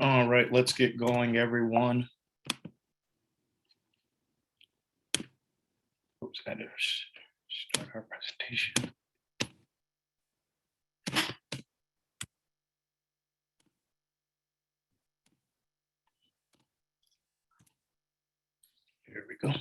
All right, let's get going, everyone. Oops, I had to start our presentation. Here we go.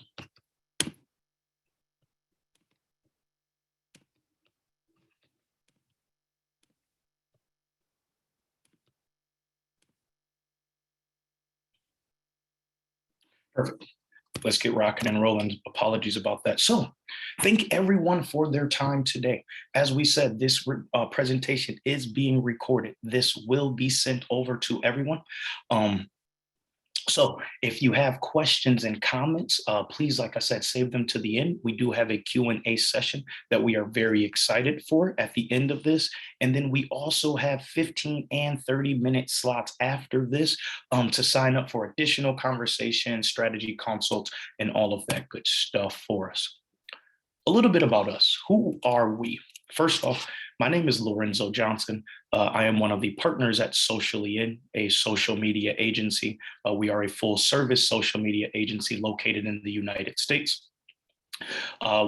Perfect. Let's get rocking and rolling. Apologies about that. So thank everyone for their time today. As we said, this presentation is being recorded. This will be sent over to everyone. So if you have questions and comments, please, like I said, save them to the end. We do have a Q&A session that we are very excited for at the end of this. And then we also have 15 and 30-minute slots after this to sign up for additional conversation, strategy consults, and all of that good stuff for us. A little bit about us. Who are we? First off, my name is Lorenzo Johnson. I am one of the partners at Socially In, a social media agency. We are a full service social media agency located in the United States.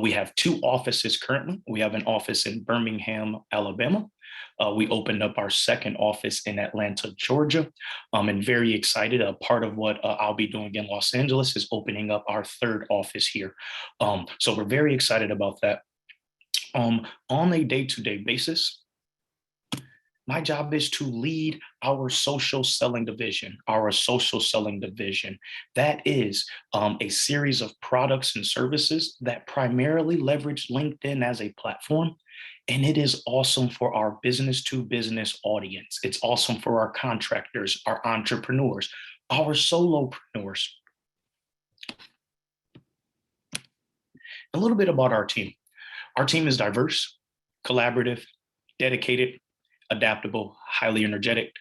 We have 2 offices currently. We have an office in Birmingham, Alabama. We opened up our 2nd office in Atlanta, Georgia. And very excited. Part of what I'll be doing in Los Angeles is opening up our 3rd office here. So we're very excited about that. On a day-to-day basis, my job is to lead our social selling division. That is a series of products and services that primarily leverage LinkedIn as a platform. And it is awesome for our business to business audience. It's awesome for our contractors, our entrepreneurs, our solopreneurs. A little bit about our team. Our team is diverse, collaborative, dedicated, adaptable, highly energetic,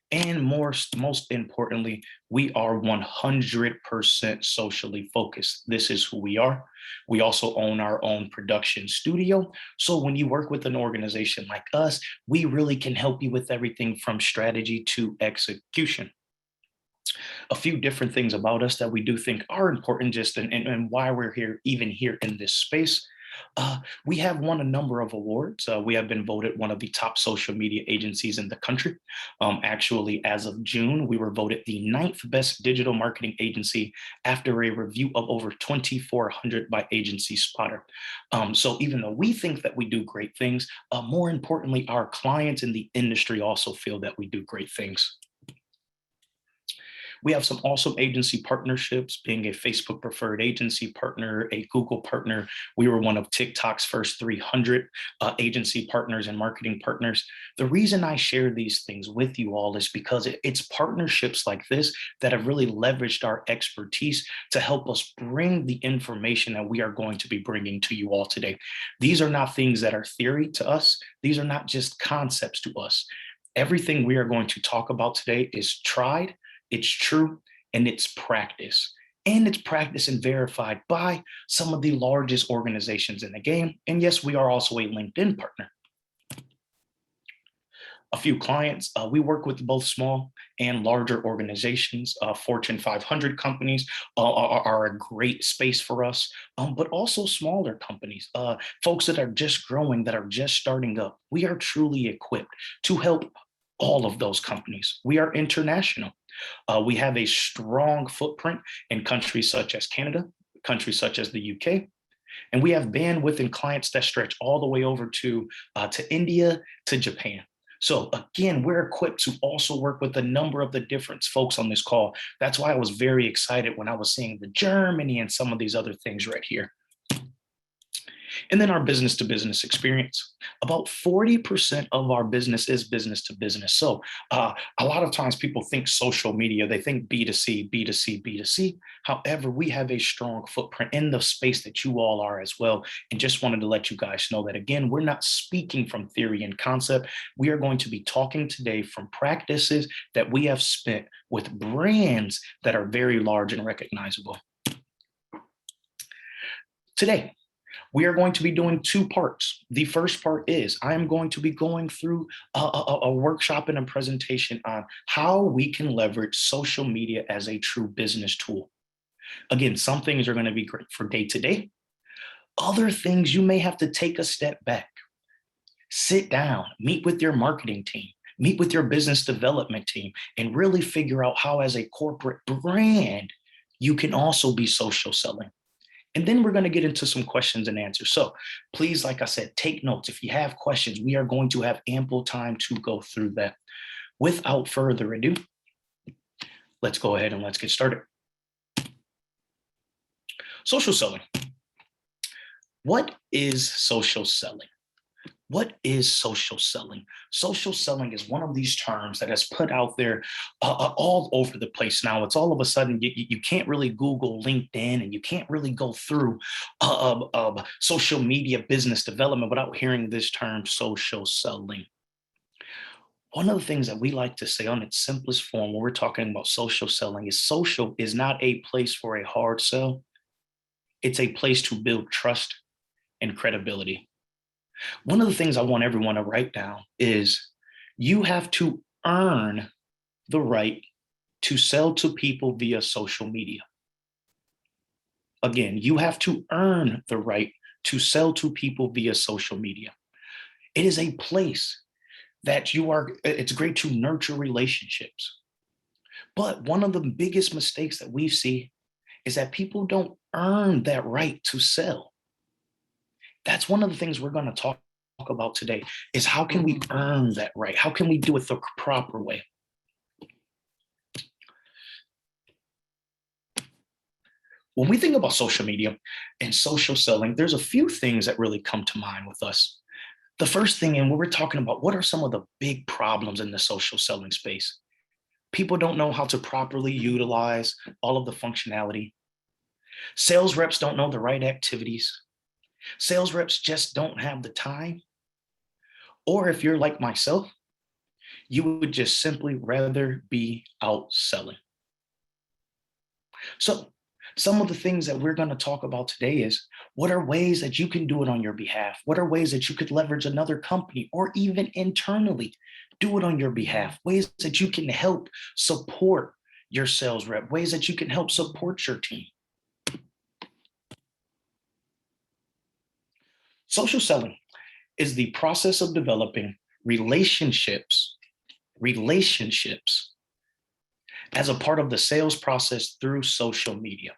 and most importantly, we are 100% socially focused. This is who we are. We also own our own production studio. So when you work with an organization like us, we really can help you with everything from strategy to execution. A few different things about us that we do think are important just and why we're here, even here in this space. We have won a number of awards. We have been voted one of the top social media agencies in the country. Actually, as of June, we were voted the 9th best digital marketing agency after a review of over 2,400 by Agency Spotter. So even though we think that we do great things, more importantly, our clients in the industry also feel that we do great things. We have some awesome agency partnerships, being a Facebook preferred agency partner, a Google partner. We were one of TikTok's first 300 agency partners and marketing partners. The reason I share these things with you all is because it's partnerships like this that have really leveraged our expertise to help us bring the information that we are going to be bringing to you all today. These are not things that are theory to us. These are not just concepts to us. Everything we are going to talk about today is tried, it's true, and it's practice. And it's practiced and verified by some of the largest organizations in the game. And yes, we are also a LinkedIn partner. A few clients, we work with both small and larger organizations. Fortune 500 companies are a great space for us, but also smaller companies, folks that are just growing, that are just starting up. We are truly equipped to help all of those companies. We are international. We have a strong footprint in countries such as Canada, countries such as the UK, and we have bandwidth and clients that stretch all the way over to India, to Japan. So again, we're equipped to also work with a number of the different folks on this call. That's why I was very excited when I was seeing the Germany and some of these other things right here. And then our business to business experience. About 40% of our business is business to business. So a lot of times people think social media, they think B2C, B2C, B2C. However, we have a strong footprint in the space that you all are as well. And just wanted to let you guys know that, again, we're not speaking from theory and concept. We are going to be talking today from practices that we have spent with brands that are very large and recognizable. Today, We are going to be doing two parts. The first part is I am going to be going through a workshop and a presentation on how we can leverage social media as a true business tool. Again, some things are going to be great for day to day. Other things you may have to take a step back, sit down, meet with your marketing team, meet with your business development team, and really figure out how, as a corporate brand, you can also be social selling. And then we're going to get into some questions and answers. So please, like I said, take notes. If you have questions, we are going to have ample time to go through that. Without further ado, let's go ahead and let's get started. Social selling. What is social selling? What is social selling? Social selling is one of these terms that has put out there all over the place now. It's all of a sudden, you can't really Google LinkedIn and you can't really go through social media business development without hearing this term, social selling. One of the things that we like to say on its simplest form when we're talking about social selling is social is not a place for a hard sell. It's a place to build trust and credibility. One of the things I want everyone to write down is you have to earn the right to sell to people via social media. Again, you have to earn the right to sell to people via social media. It is a place that it's great to nurture relationships. But one of the biggest mistakes that we see is that people don't earn that right to sell. That's one of the things we're going to talk about today is how can we earn that right? How can we do it the proper way? When we think about social media and social selling, there's a few things that really come to mind with us. The first thing, and when we're talking about what are some of the big problems in the social selling space? People don't know how to properly utilize all of the functionality. Sales reps don't know the right activities. Sales reps just don't have the time. Or if you're like myself, you would just simply rather be out selling. So some of the things that we're going to talk about today is what are ways that you can do it on your behalf? What are ways that you could leverage another company or even internally do it on your behalf? Ways that you can help support your sales rep, ways that you can help support your team. Social selling is the process of developing relationships as a part of the sales process through social media.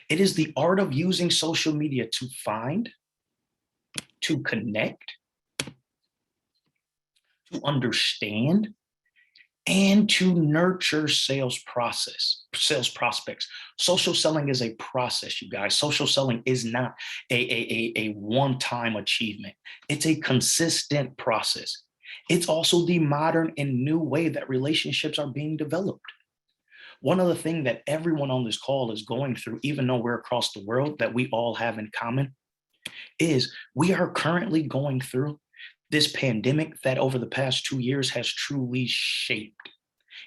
It is the art of using social media to find, to connect, to understand, and to nurture sales prospects. Social selling is a process, you guys. Social selling is not a one-time achievement. It's a consistent process. It's also the modern and new way that relationships are being developed. One other thing that everyone on this call is going through, even though we're across the world, that we all have in common, is we are currently going through this pandemic that over the past 2 years has truly shaped,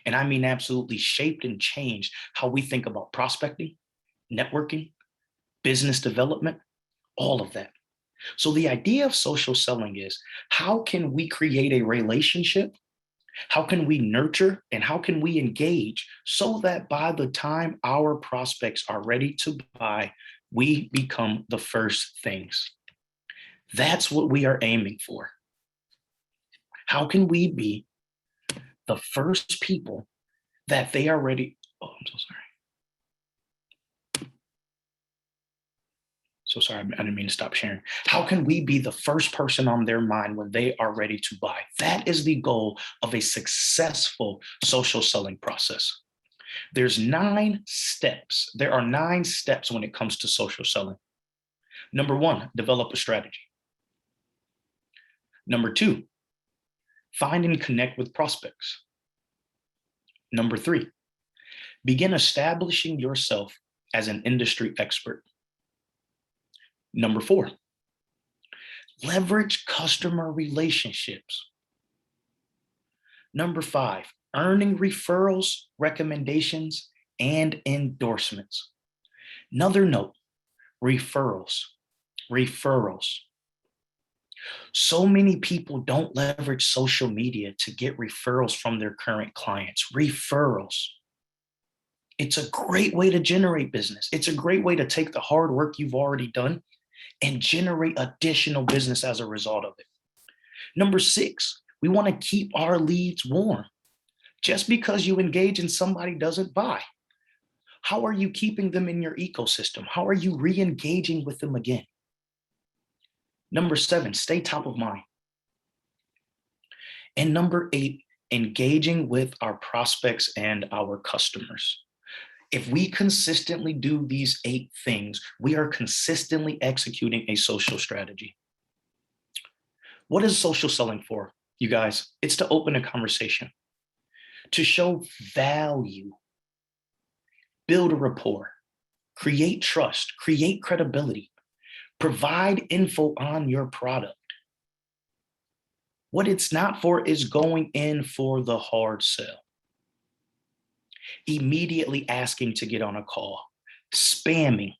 and I mean absolutely shaped and changed how we think about prospecting, networking, business development, all of that. So the idea of social selling is how can we create a relationship? How can we nurture and how can we engage so that by the time our prospects are ready to buy, we become the first things? That's what we are aiming for. How can we be the first people that they are ready? Oh, I'm so sorry. So sorry, I didn't mean to stop sharing. How can we be the first person on their mind when they are ready to buy? That is the goal of a successful social selling process. There's 9 steps. There are 9 steps when it comes to social selling. Number 1, develop a strategy. Number 2, find and connect with prospects. Number 3, begin establishing yourself as an industry expert. Number 4, leverage customer relationships. Number 5, earning referrals, recommendations, and endorsements. Another note, referrals. Referrals. So many people don't leverage social media to get referrals from their current clients. Referrals. It's a great way to generate business. It's a great way to take the hard work you've already done and generate additional business as a result of it. Number 6, we want to keep our leads warm. Just because you engage and somebody doesn't buy, how are you keeping them in your ecosystem? How are you re-engaging with them again? Number 7, stay top of mind. And number 8, engaging with our prospects and our customers. If we consistently do these 8 things, we are consistently executing a social strategy. What is social selling for, you guys? It's to open a conversation, to show value, build a rapport, create trust, create credibility, provide info on your product. What it's not for is going in for the hard sell, immediately asking to get on a call, spamming.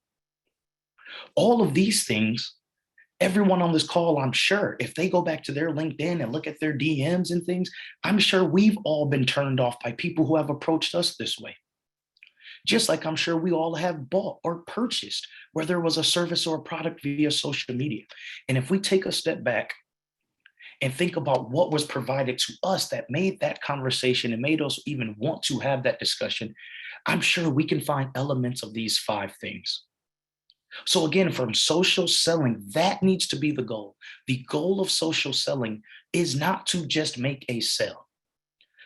All of these things, everyone on this call, I'm sure, if they go back to their LinkedIn and look at their DMs and things, I'm sure we've all been turned off by people who have approached us this way. Just like I'm sure we all have bought or purchased where there was a service or a product via social media. And if we take a step back and think about what was provided to us that made that conversation and made us even want to have that discussion, I'm sure we can find elements of these 5 things. So again, from social selling, that needs to be the goal. The goal of social selling is not to just make a sale.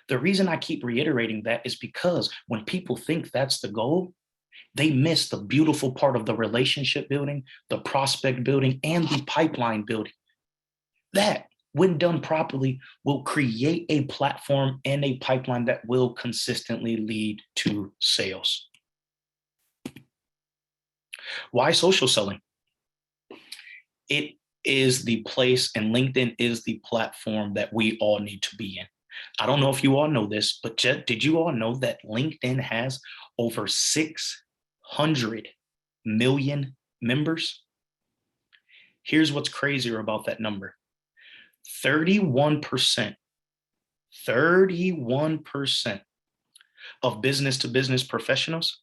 The reason I keep reiterating that is because when people think that's the goal, they miss the beautiful part of the relationship building, the prospect building, and the pipeline building. That, when done properly, will create a platform and a pipeline that will consistently lead to sales. Why social selling? It is the place, and LinkedIn is the platform that we all need to be in. I don't know if you all know this, but did you all know that LinkedIn has over 600 million members? Here's what's crazier about that number. 31% of business-to-business professionals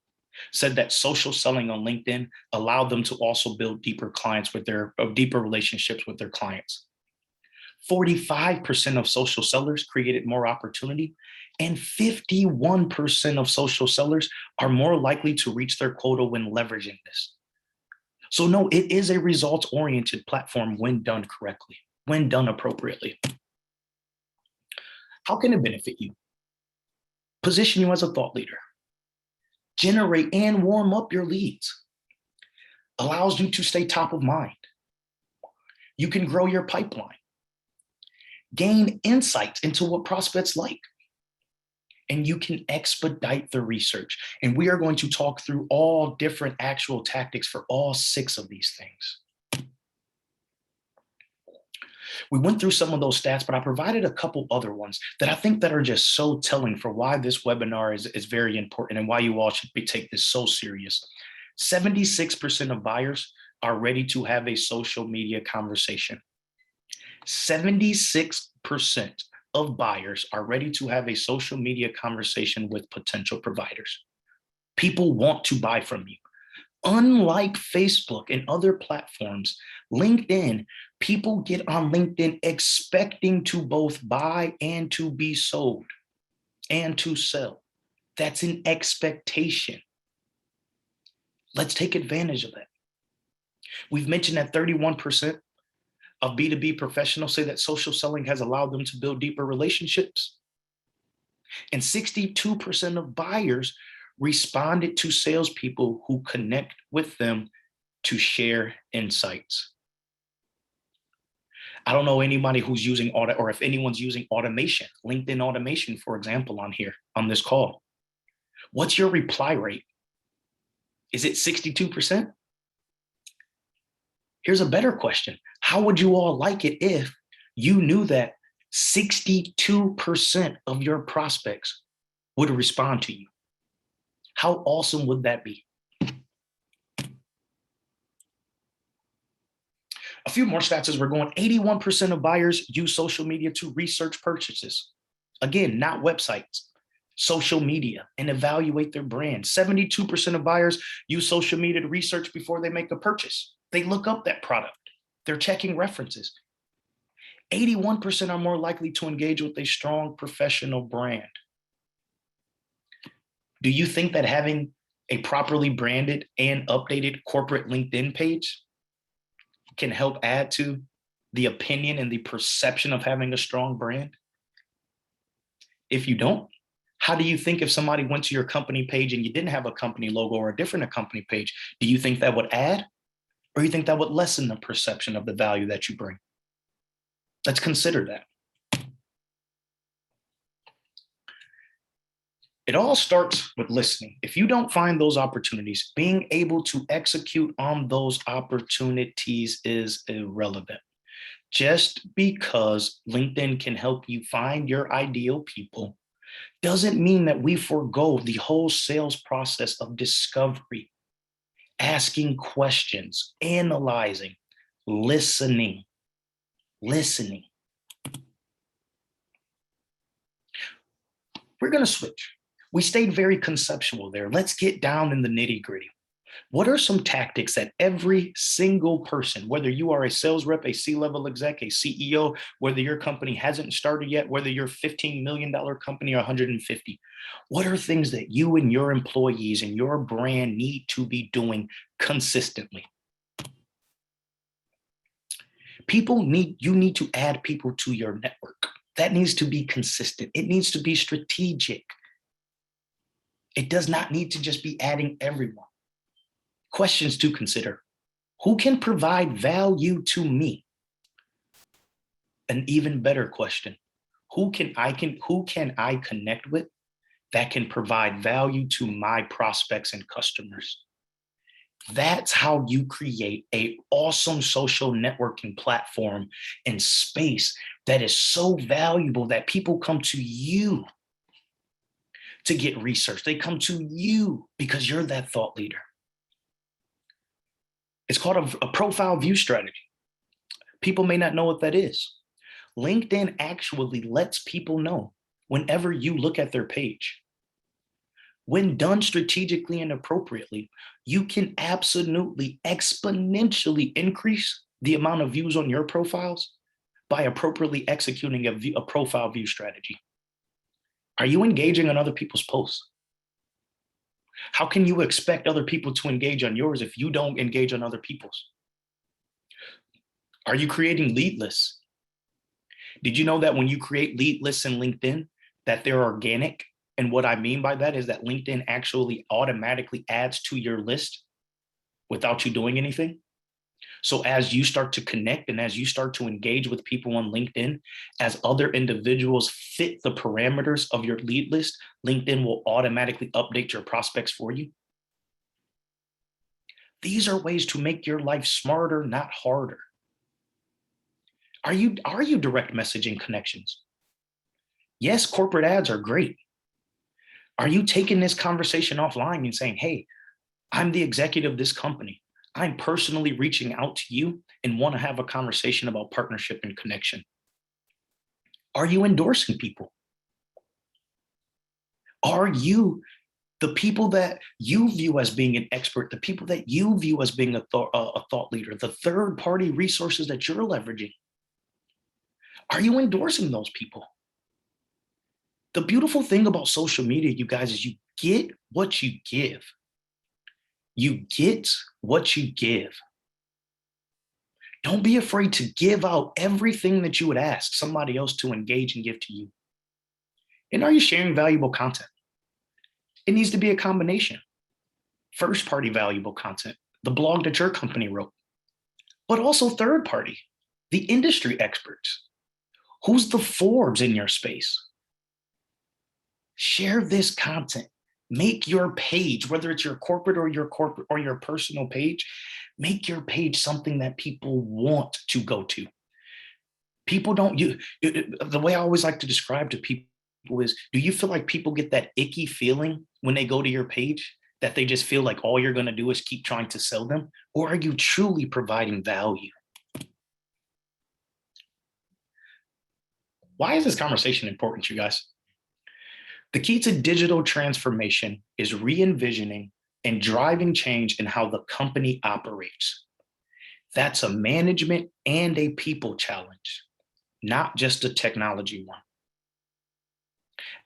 said that social selling on LinkedIn allowed them to also build deeper relationships with their clients. 45% of social sellers created more opportunity, and 51% of social sellers are more likely to reach their quota when leveraging this. So no, it is a results-oriented platform when done correctly, when done appropriately. How can it benefit you? Position you as a thought leader. Generate and warm up your leads. Allows you to stay top of mind. You can grow your pipeline. Gain insights into what prospects like. And you can expedite the research. And we are going to talk through all different actual tactics for all 6 of these things. We went through some of those stats, but I provided a couple other ones that I think that are just so telling for why this webinar is very important and why you all should take this so serious. 76% of buyers are ready to have a social media conversation. 76% of buyers are ready to have a social media conversation with potential providers. People want to buy from you. Unlike Facebook and other platforms, LinkedIn, people get on LinkedIn expecting to both buy and to be sold and to sell. That's an expectation. Let's take advantage of that. We've mentioned that 31% of B2B professionals say that social selling has allowed them to build deeper relationships. And 62% of buyers responded to salespeople who connect with them to share insights. I don't know anybody who's using or if anyone's using automation, LinkedIn automation, for example, on this call. What's your reply rate? Is it 62%? Here's a better question. How would you all like it if you knew that 62% of your prospects would respond to you? How awesome would that be? A few more stats as we're going. 81% of buyers use social media to research purchases. Again, not websites, social media, and evaluate their brand. 72% of buyers use social media to research before they make a purchase. They look up that product. They're checking references. 81% are more likely to engage with a strong professional brand. Do you think that having a properly branded and updated corporate LinkedIn page can help add to the opinion and the perception of having a strong brand? If you don't, how do you think if somebody went to your company page and you didn't have a company logo or a different company page, do you think that would add, or you think that would lessen the perception of the value that you bring? Let's consider that. It all starts with listening. If you don't find those opportunities, being able to execute on those opportunities is irrelevant. Just because LinkedIn can help you find your ideal people doesn't mean that we forego the whole sales process of discovery, asking questions, analyzing, listening. We're going to switch. We stayed very conceptual there. Let's get down in the nitty gritty. What are some tactics that every single person, whether you are a sales rep, a C-level exec, a CEO, whether your company hasn't started yet, whether you're a $15 million company or 150, what are things that you and your employees and your brand need to be doing consistently? You need to add people to your network. That needs to be consistent. It needs to be strategic. It does not need to just be adding everyone. Questions to consider. Who can provide value to me? An even better question. Who can I connect with that can provide value to my prospects and customers? That's how you create an awesome social networking platform and space that is so valuable that people come to you to get research. They come to you because you're that thought leader. It's called a profile view strategy. People may not know what that is. LinkedIn actually lets people know whenever you look at their page. When done strategically and appropriately, you can absolutely exponentially increase the amount of views on your profiles by appropriately executing a profile view strategy. Are you engaging on other people's posts? How can you expect other people to engage on yours if you don't engage on other people's? Are you creating lead lists? Did you know that when you create lead lists in LinkedIn, that they're organic? And what I mean by that is that LinkedIn actually automatically adds to your list without you doing anything. So as you start to connect and as you start to engage with people on LinkedIn, as other individuals fit the parameters of your lead list, LinkedIn will automatically update your prospects for you. These are ways to make your life smarter, not harder. Are you direct messaging connections? Yes, corporate ads are great. Are you taking this conversation offline and saying, hey, I'm the executive of this company. I'm personally reaching out to you and want to have a conversation about partnership and connection? Are you endorsing people? Are you the people that you view as being an expert, the people that you view as being a thought leader, the third-party resources that you're leveraging? Are you endorsing those people? The beautiful thing about social media, you guys, is you get what you give. You get what you give. Don't be afraid to give out everything that you would ask somebody else to engage and give to you. And are you sharing valuable content? It needs to be a combination. First-party valuable content, the blog that your company wrote, but also third-party, the industry experts. Who's the Forbes in your space? Share this content. Make your page, whether it's your corporate or your personal page, make your page something that people want to go to. People don't, the way I always like to describe to people is, do you feel like people get that icky feeling when they go to your page, that they just feel like all you're going to do is keep trying to sell them? Or are you truly providing value? Why is this conversation important, you guys? The key to digital transformation is re envisioning and driving change in how the company operates. That's a management and a people challenge, not just a technology one.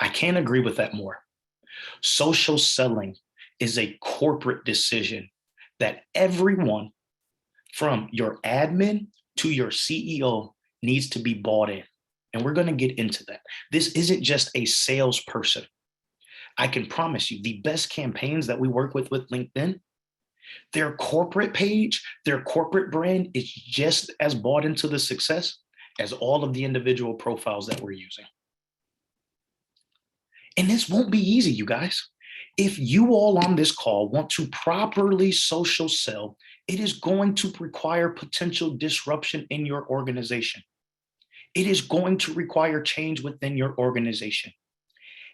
I can't agree with that more. Social selling is a corporate decision that everyone from your admin to your CEO needs to be bought in. And we're going to get into that. This isn't just a salesperson. I can promise you the best campaigns that we work with LinkedIn, their corporate page, their corporate brand is just as bought into the success as all of the individual profiles that we're using. And this won't be easy, you guys. If you all on this call want to properly social sell, it is going to require potential disruption in your organization. It is going to require change within your organization.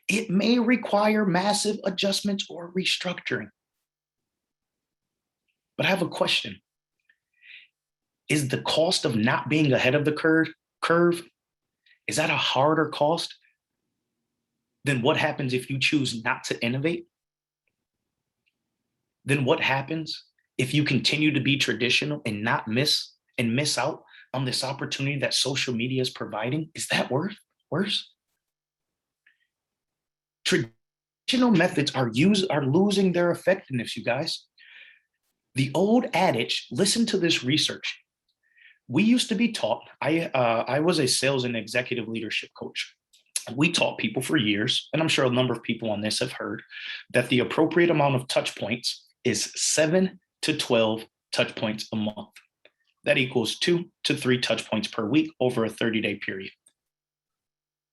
It may require massive adjustments or restructuring. But I have a question. Is the cost of not being ahead of the curve, is that a harder cost than what happens if you choose not to innovate? Then what happens if you continue to be traditional and not miss out on this opportunity that social media is providing? Is that worse? Traditional methods are losing their effectiveness, you guys. The old adage, listen to this research. We used to be taught, I was a sales and executive leadership coach. We taught people for years, and I'm sure a number of people on this have heard, that the appropriate amount of touch points is 7 to 12 touch points a month. That equals 2 to 3 touch points per week over a 30-day period.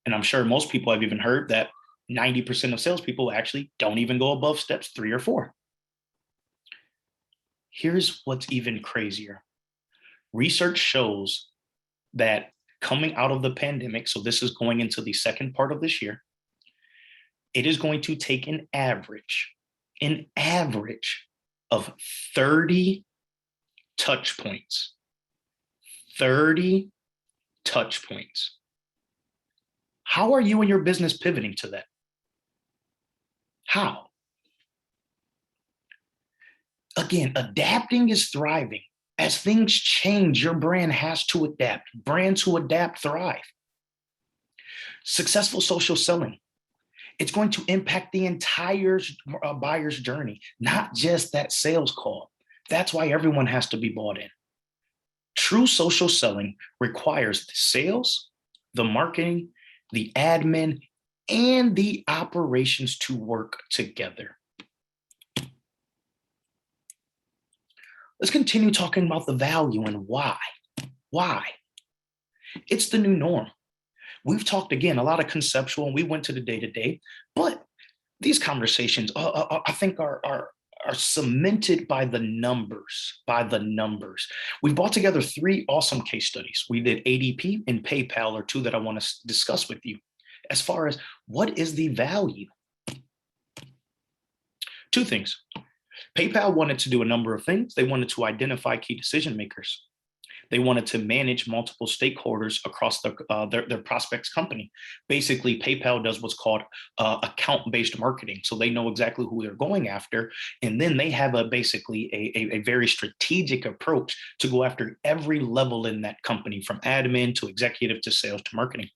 And I'm sure most people have even heard that 90% of salespeople actually don't even go above steps 3 or 4. Here's what's even crazier. Research shows that coming out of the pandemic, so this is going into the second part of this year, it is going to take an average of 30 touch points. 30 touch points. How are you and your business pivoting to that? How? Again, adapting is thriving. As things change, your brand has to adapt. Brands who adapt thrive. Successful social selling. It's going to impact the entire buyer's journey, not just that sales call. That's why everyone has to be bought in. True social selling requires the sales, the marketing, the admin, and the operations to work together. Let's continue talking about the value and why. Why? It's the new norm. We've talked again, a lot of conceptual, and we went to the day-to-day, but these conversations, I think, are cemented by the numbers, We brought together 3 awesome case studies. We did ADP and PayPal are 2 that I want to discuss with you. As far as what is the value? 2 things. PayPal wanted to do a number of things. They wanted to identify key decision makers. They wanted to manage multiple stakeholders across their prospect's company. Basically, PayPal does what's called account-based marketing. So they know exactly who they're going after. And then they have basically a very strategic approach to go after every level in that company, from admin to executive to sales to marketing.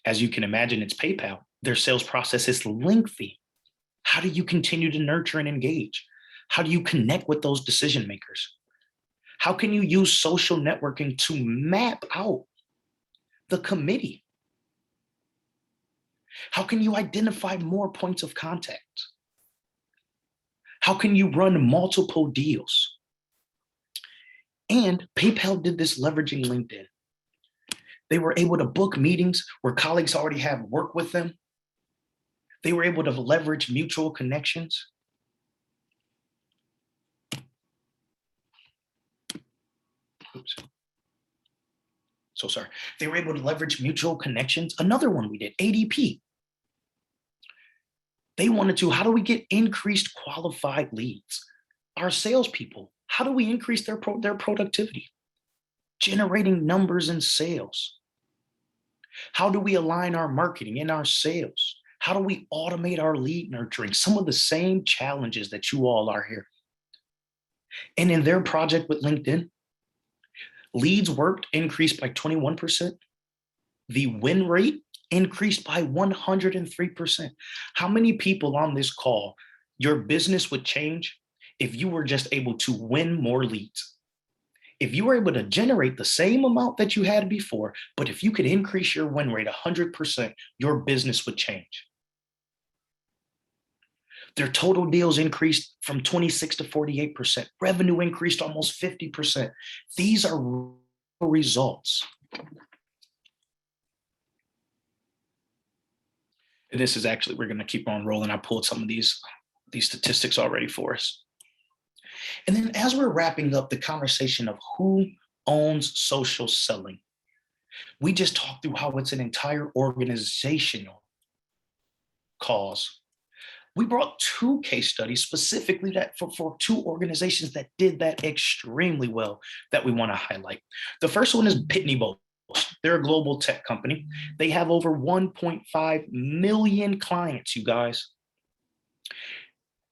As you can imagine, it's PayPal. Their sales process is lengthy. How do you continue to nurture and engage? How do you connect with those decision makers? How can you use social networking to map out the committee? How can you identify more points of contact? How can you run multiple deals? And PayPal did this leveraging LinkedIn. They were able to book meetings where colleagues already have worked with them. They were able to leverage mutual connections. Oops. So sorry. They were able to leverage mutual connections. Another one we did, ADP. They wanted to, how do we get increased qualified leads? Our salespeople, how do we increase their productivity? Generating numbers in sales. How do we align our marketing and our sales? How do we automate our lead nurturing? Some of the same challenges that you all are here. And in their project with LinkedIn, leads worked increased by 21%. The win rate increased by 103%. How many people on this call, your business would change if you were just able to win more leads? If you were able to generate the same amount that you had before, but if you could increase your win rate 100%, your business would change. Their total deals increased from 26 to 48%. Revenue increased almost 50%. These are results. And this is actually, we're going to keep on rolling. I pulled some of these statistics already for us. And then as we're wrapping up the conversation of who owns social selling, we just talked through how it's an entire organizational cause. We brought two case studies specifically that for two organizations that did that extremely well that we want to highlight. The first one is Pitney Bowes. They're a global tech company. They have over 1.5 million clients, you guys.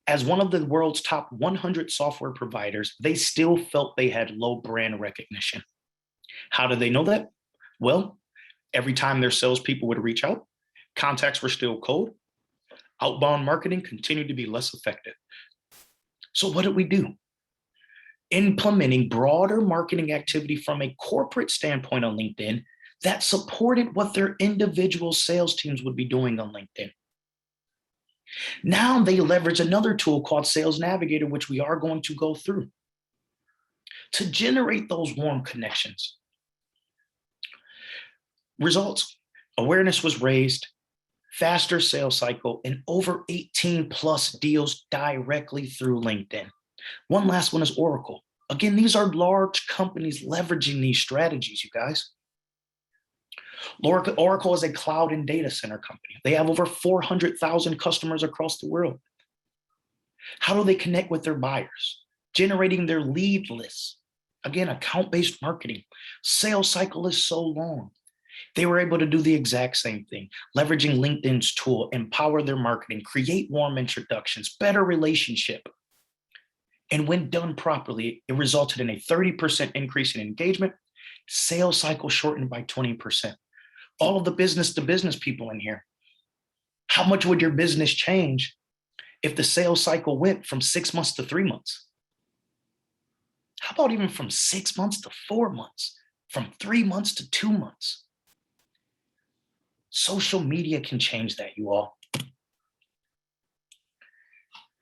As one of the world's top 100 software providers, they still felt they had low brand recognition. How did they know that? Well, every time their salespeople would reach out, contacts were still cold. Outbound marketing continued to be less effective. So what did we do? Implementing broader marketing activity from a corporate standpoint on LinkedIn that supported what their individual sales teams would be doing on LinkedIn. Now they leverage another tool called Sales Navigator, which we are going to go through, to generate those warm connections. Results: awareness was raised, faster sales cycle, and over 18 plus deals directly through LinkedIn. One last one is Oracle. Again, these are large companies leveraging these strategies, you guys. Oracle is a cloud and data center company. They have over 400,000 customers across the world. How do they connect with their buyers? Generating their lead lists. Again, account-based marketing. Sales cycle is so long. They were able to do the exact same thing, leveraging LinkedIn's tool, empower their marketing, create warm introductions, better relationship. And when done properly, it resulted in a 30% increase in engagement, sales cycle shortened by 20%. All of the business-to-business people in here, how much would your business change if the sales cycle went from 6 months to 3 months? How about even from 6 months to 4 months, from 3 months to 2 months? Social media can change that, you all.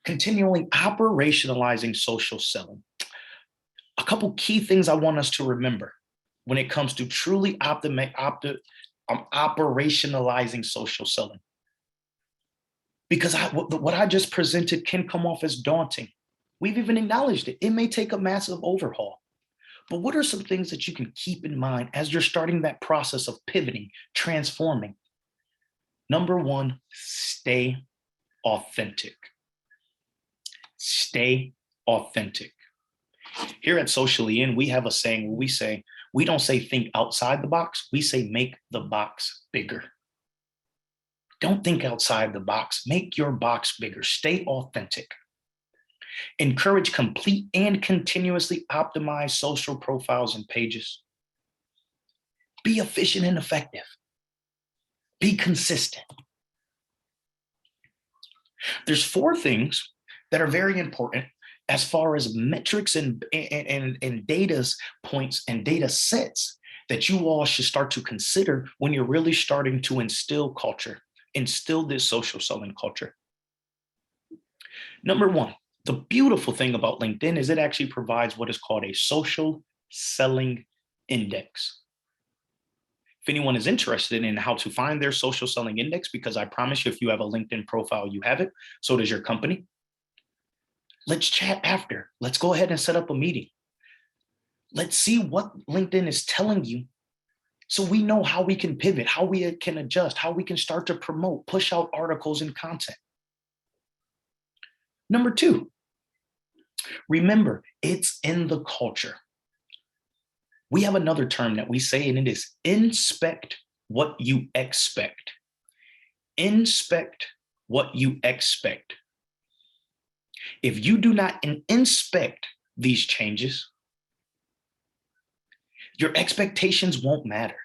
Continually operationalizing social selling. A couple key things I want us to remember when it comes to truly operationalizing social selling. Because what I just presented can come off as daunting. We've even acknowledged it. It may take a massive overhaul. But what are some things that you can keep in mind as you're starting that process of pivoting, transforming? Number one, stay authentic. Stay authentic. Here at Socially In, we have a saying where we say, we don't say think outside the box, we say make the box bigger. Don't think outside the box, make your box bigger. Stay authentic. Encourage complete and continuously optimized social profiles and pages. Be efficient and effective. Be consistent. There's 4 things that are very important as far as metrics and data points and data sets that you all should start to consider when you're really starting to instill this social selling culture. Number 1, the beautiful thing about LinkedIn is it actually provides what is called a social selling index. If anyone is interested in how to find their social selling index, because I promise you, if you have a LinkedIn profile, you have it, so does your company. Let's chat after. Let's go ahead and set up a meeting. Let's see what LinkedIn is telling you so we know how we can pivot, how we can adjust, how we can start to promote, push out articles and content. Number 2, remember, it's in the culture. We have another term that we say, and it is inspect what you expect. Inspect what you expect. If you do not inspect these changes, your expectations won't matter.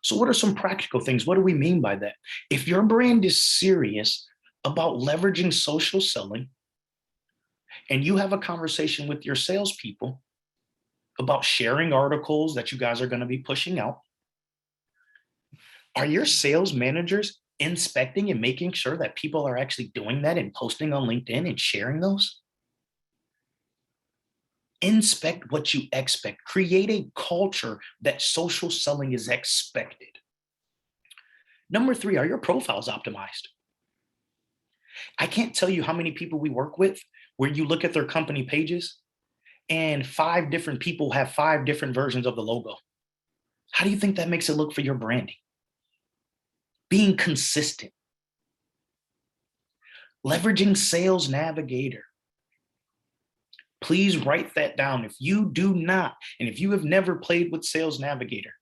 So what are some practical things? What do we mean by that? If your brand is serious about leveraging social selling, and you have a conversation with your salespeople about sharing articles that you guys are going to be pushing out, are your sales managers inspecting and making sure that people are actually doing that and posting on LinkedIn and sharing those? Inspect what you expect. Create a culture that social selling is expected. Number 3, are your profiles optimized? I can't tell you how many people we work with where you look at their company pages and 5 different people have 5 different versions of the logo. How do you think that makes it look for your branding? Being consistent. Leveraging Sales Navigator. Please write that down. If you do not, and if you have never played with Sales Navigator,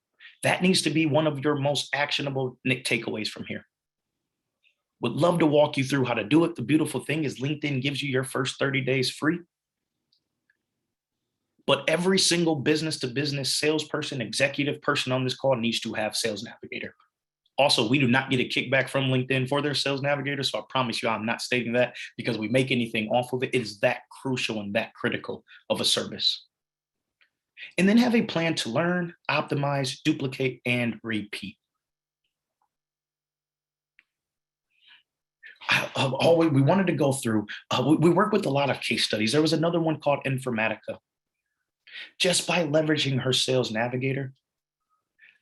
that needs to be one of your most actionable takeaways from here. Would love to walk you through how to do it. The beautiful thing is LinkedIn gives you your first 30 days free. But every single business to business salesperson, executive person on this call needs to have Sales Navigator. Also, we do not get a kickback from LinkedIn for their Sales Navigator. So I promise you, I'm not stating that because we make anything off of it. It is that crucial and that critical of a service. And then have a plan to learn, optimize, duplicate, and repeat. We wanted to go through, we work with a lot of case studies. There was another one called Informatica. Just by leveraging her Sales Navigator,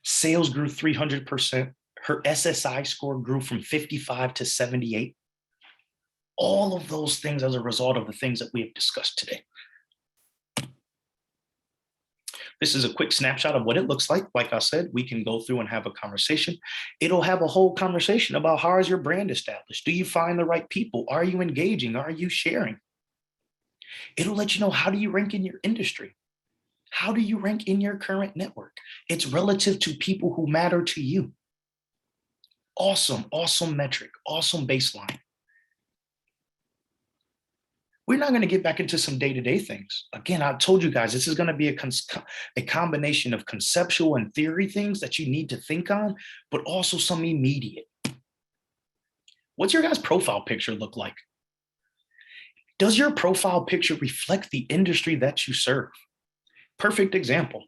sales grew 300%. Her SSI score grew from 55 to 78. All of those things as a result of the things that we have discussed today. This is a quick snapshot of what it looks like. Like I said, we can go through and have a conversation. It'll have a whole conversation about how is your brand established? Do you find the right people? Are you engaging? Are you sharing? It'll let you know, how do you rank in your industry? How do you rank in your current network? It's relative to people who matter to you. Awesome, awesome metric, awesome baseline. We're not going to get back into some day-to-day things. Again, I told you guys, this is going to be a combination of conceptual and theory things that you need to think on, but also some immediate. What's your guys' profile picture look like? Does your profile picture reflect the industry that you serve? Perfect example.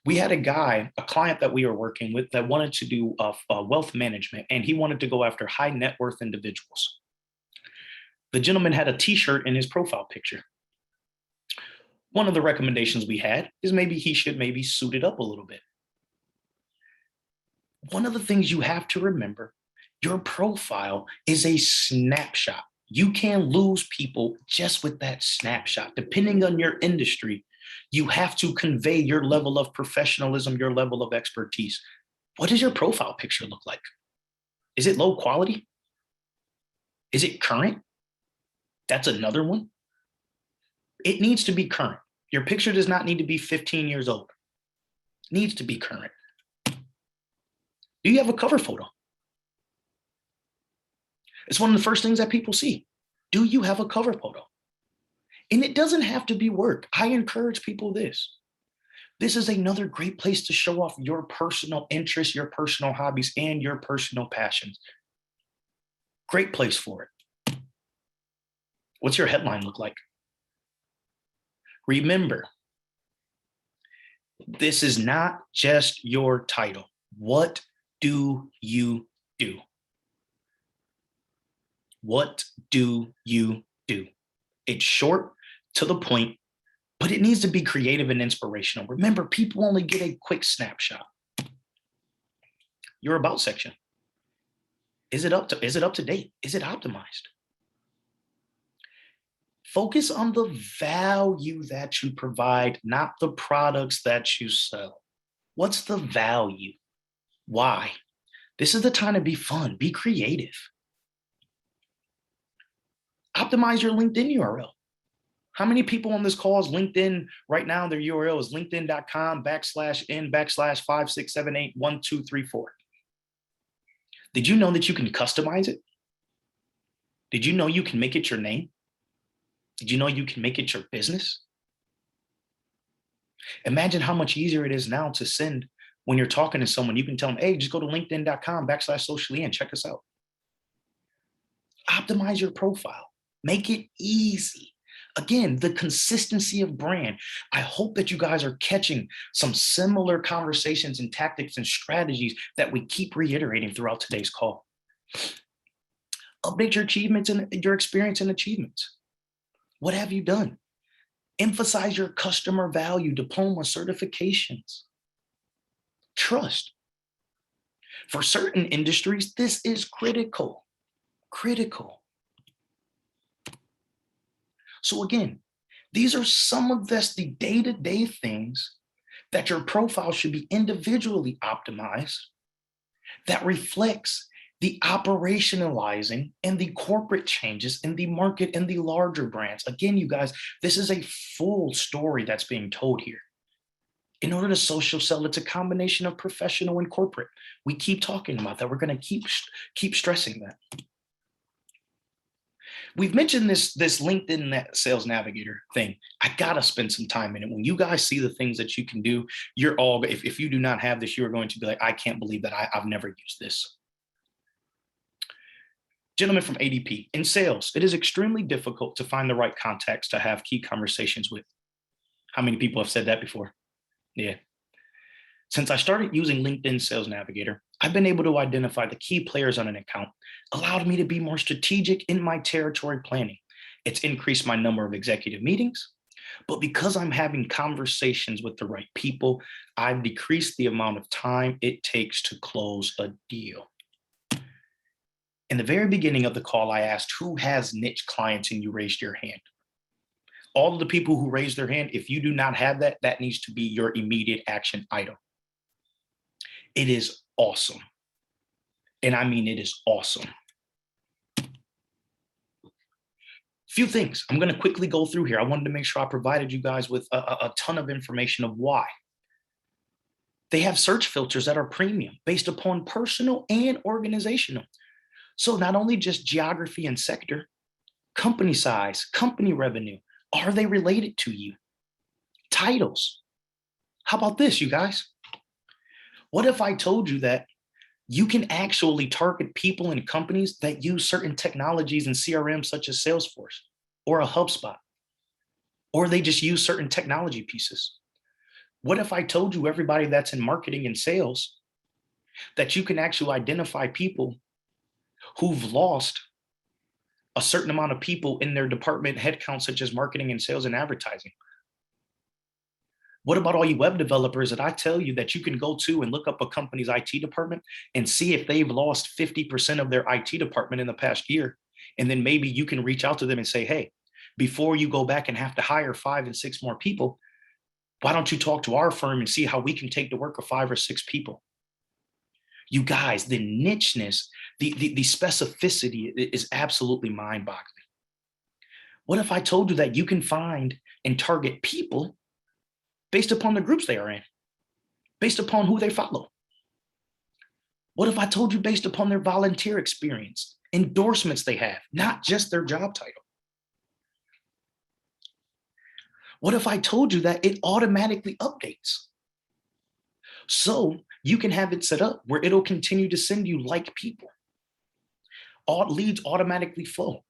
We had a client that we were working with that wanted to do wealth management, and he wanted to go after high net worth individuals. The gentleman had a t-shirt in his profile picture. One of the recommendations we had is maybe he should suit it up a little bit. One of the things you have to remember, your profile is a snapshot. You can lose people just with that snapshot. Depending on your industry, you have to convey your level of professionalism, your level of expertise. What does your profile picture look like? Is it low quality? Is it current? That's another one. It needs to be current. Your picture does not need to be 15 years old. It needs to be current. Do you have a cover photo? It's one of the first things that people see. Do you have a cover photo? And it doesn't have to be work. I encourage people this. This is another great place to show off your personal interests, your personal hobbies, and your personal passions. Great place for it. What's your headline look like? Remember, this is not just your title. What do you do? What do you do? It's short, to the point, but it needs to be creative and inspirational. Remember, people only get a quick snapshot. Your about section. Is it up to date? Is it optimized? Focus on the value that you provide, not the products that you sell. What's the value? Why? This is the time to be fun, be creative. Optimize your LinkedIn URL. How many people on this call is LinkedIn right now? Their URL is linkedin.com/n/56781234. Did you know that you can customize it? Did you know you can make it your name? Did you know you can make it your business? Imagine how much easier it is now to send when you're talking to someone. You can tell them, hey, just go to linkedin.com/socially and check us out. Optimize your profile, make it easy. Again, the consistency of brand. I hope that you guys are catching some similar conversations and tactics and strategies that we keep reiterating throughout today's call. Update your achievements and your experience and achievements. What have you done? Emphasize your customer value, diploma, certifications, trust. For certain industries, this is critical. Critical. So again, these are some of the day-to-day things that your profile should be individually optimized that reflects the operationalizing and the corporate changes in the market and the larger brands. Again, you guys, this is a full story that's being told here. In order to social sell, it's a combination of professional and corporate. We keep talking about that. We're going to keep stressing that. We've mentioned this LinkedIn Sales Navigator thing. I gotta spend some time in it. When you guys see the things that you can do, you're all, if you do not have this, you're going to be like, I can't believe that I've never used this. Gentleman from ADP, in sales, it is extremely difficult to find the right contacts to have key conversations with. How many people have said that before? Yeah. Since I started using LinkedIn Sales Navigator, I've been able to identify the key players on an account, allowed me to be more strategic in my territory planning. It's increased my number of executive meetings, but because I'm having conversations with the right people, I've decreased the amount of time it takes to close a deal. In the very beginning of the call, I asked who has niche clients, and you raised your hand. All of the people who raised their hand, if you do not have that, that needs to be your immediate action item. It is awesome. And I mean, it is awesome. Few things I'm going to quickly go through here. I wanted to make sure I provided you guys with a ton of information of why. They have search filters that are premium based upon personal and organizational. So not only just geography and sector, company size, company revenue, are they related to you? Titles. How about this, you guys? What if I told you that you can actually target people and companies that use certain technologies and CRM such as Salesforce or a HubSpot, or they just use certain technology pieces? What if I told you everybody that's in marketing and sales that you can actually identify people who've lost a certain amount of people in their department headcount, such as marketing and sales and advertising? What about all you web developers that I tell you that you can go to and look up a company's IT department and see if they've lost 50% of their IT department in the past year? And then maybe you can reach out to them and say, hey, before you go back and have to hire 5 and 6 more people, why don't you talk to our firm and see how we can take the work of 5 or 6 people? You guys, the nicheness, the specificity is absolutely mind-boggling. What if I told you that you can find and target people based upon the groups they are in, based upon who they follow? What if I told you based upon their volunteer experience, endorsements they have, not just their job title? What if I told you that it automatically updates? So you can have it set up where it'll continue to send you like people. All leads automatically flow.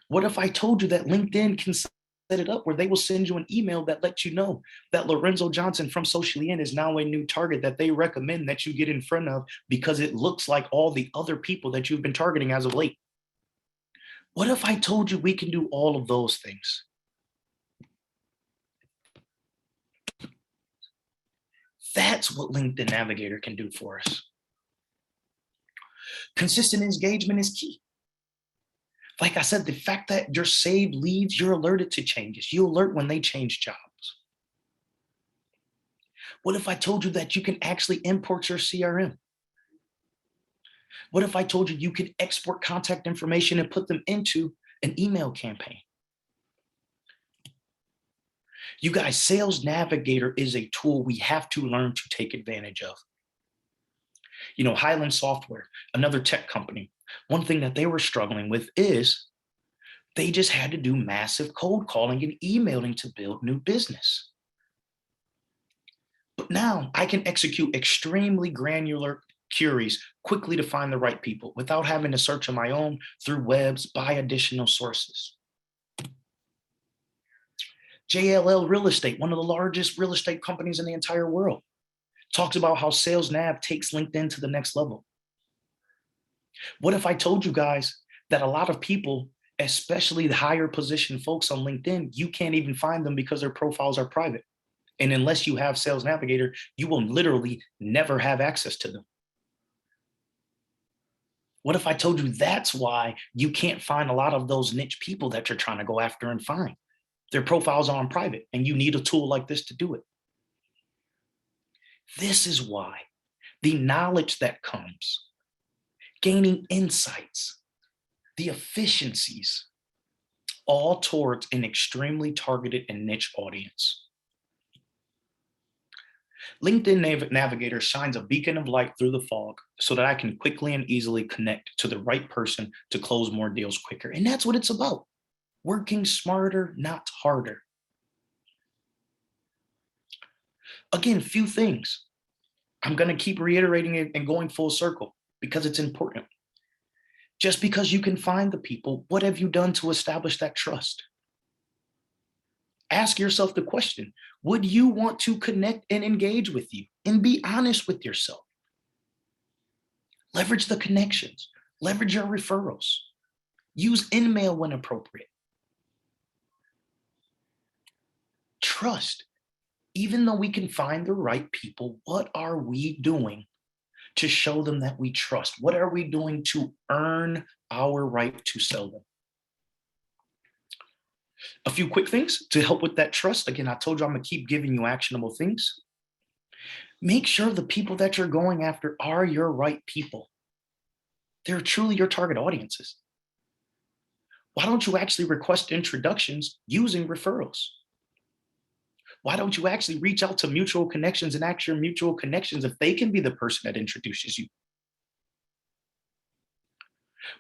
What if I told you that LinkedIn can set it up where they will send you an email that lets you know that Lorenzo Johnson from Socially In is now a new target that they recommend that you get in front of because it looks like all the other people that you've been targeting as of late? What if I told you we can do all of those things? That's what LinkedIn Navigator can do for us. Consistent engagement is key. Like I said, the fact that you're saved leads, you're alerted to changes. You alert when they change jobs. What if I told you that you can actually import your CRM? What if I told you you could export contact information and put them into an email campaign? You guys, Sales Navigator is a tool we have to learn to take advantage of. Highland Software, another tech company, one thing that they were struggling with is they just had to do massive cold calling and emailing to build new business. But now I can execute extremely granular queries quickly to find the right people without having to search on my own through webs, buy additional sources. JLL Real Estate, one of the largest real estate companies in the entire world, talks about how Sales Nav takes LinkedIn to the next level. What if I told you guys that a lot of people, especially the higher position folks on LinkedIn, you can't even find them because their profiles are private. And unless you have Sales Navigator, you will literally never have access to them. What if I told you that's why you can't find a lot of those niche people that you're trying to go after and find? Their profiles are on private, and you need a tool like this to do it. This is why the knowledge that comes, gaining insights, the efficiencies, all towards an extremely targeted and niche audience. LinkedIn Navigator shines a beacon of light through the fog so that I can quickly and easily connect to the right person to close more deals quicker. And that's what it's about. Working smarter, not harder. Again, few things. I'm going to keep reiterating it and going full circle because it's important. Just because you can find the people, what have you done to establish that trust? Ask yourself the question, would you want to connect and engage with you? And be honest with yourself. Leverage the connections, leverage your referrals, use InMail when appropriate. Trust, even though we can find the right people, what are we doing to show them that we trust? What are we doing to earn our right to sell them? A few quick things to help with that trust. Again, I told you I'm going to keep giving you actionable things. Make sure the people that you're going after are your right people. They're truly your target audiences. Why don't you actually request introductions using referrals? Why don't you actually reach out to mutual connections and ask your mutual connections if they can be the person that introduces you?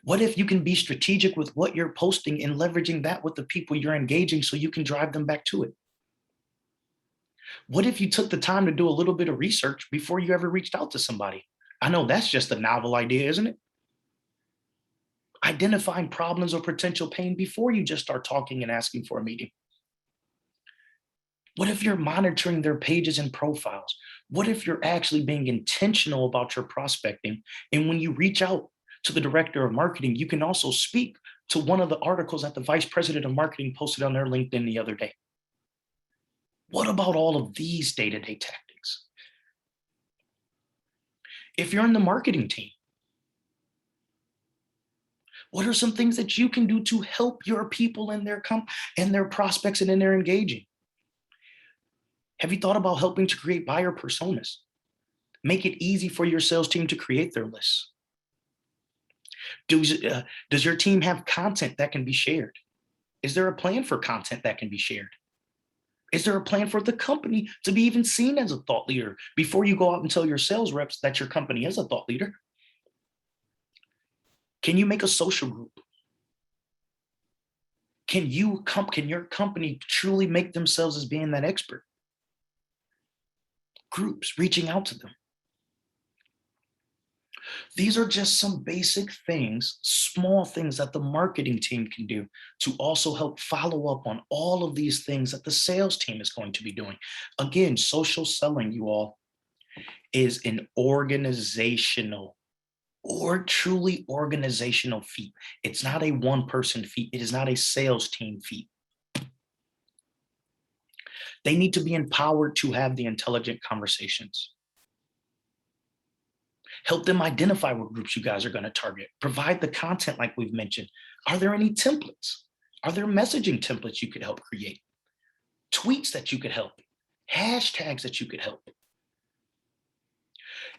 What if you can be strategic with what you're posting and leveraging that with the people you're engaging so you can drive them back to it? What if you took the time to do a little bit of research before you ever reached out to somebody? I know that's just a novel idea, isn't it? Identifying problems or potential pain before you just start talking and asking for a meeting. What if you're monitoring their pages and profiles? What if you're actually being intentional about your prospecting? And when you reach out to the director of marketing, you can also speak to one of the articles that the vice president of marketing posted on their LinkedIn the other day. What about all of these day-to-day tactics? If you're in the marketing team, what are some things that you can do to help your people and their prospects and in their engaging? Have you thought about helping to create buyer personas? Make it easy for your sales team to create their lists. Does your team have content that can be shared? Is there a plan for content that can be shared? Is there a plan for the company to be even seen as a thought leader before you go out and tell your sales reps that your company is a thought leader? Can you make a social group? Can your company truly make themselves as being that expert? Groups, reaching out to them. These are just some basic things, small things that the marketing team can do to also help follow up on all of these things that the sales team is going to be doing. Again, social selling, you all, is an organizational or truly organizational feat. It's not a one-person feat. It is not a sales team feat. They need to be empowered to have the intelligent conversations. Help them identify what groups you guys are going to target. Provide the content like we've mentioned. Are there any templates? Are there messaging templates you could help create? Tweets that you could help? Hashtags that you could help?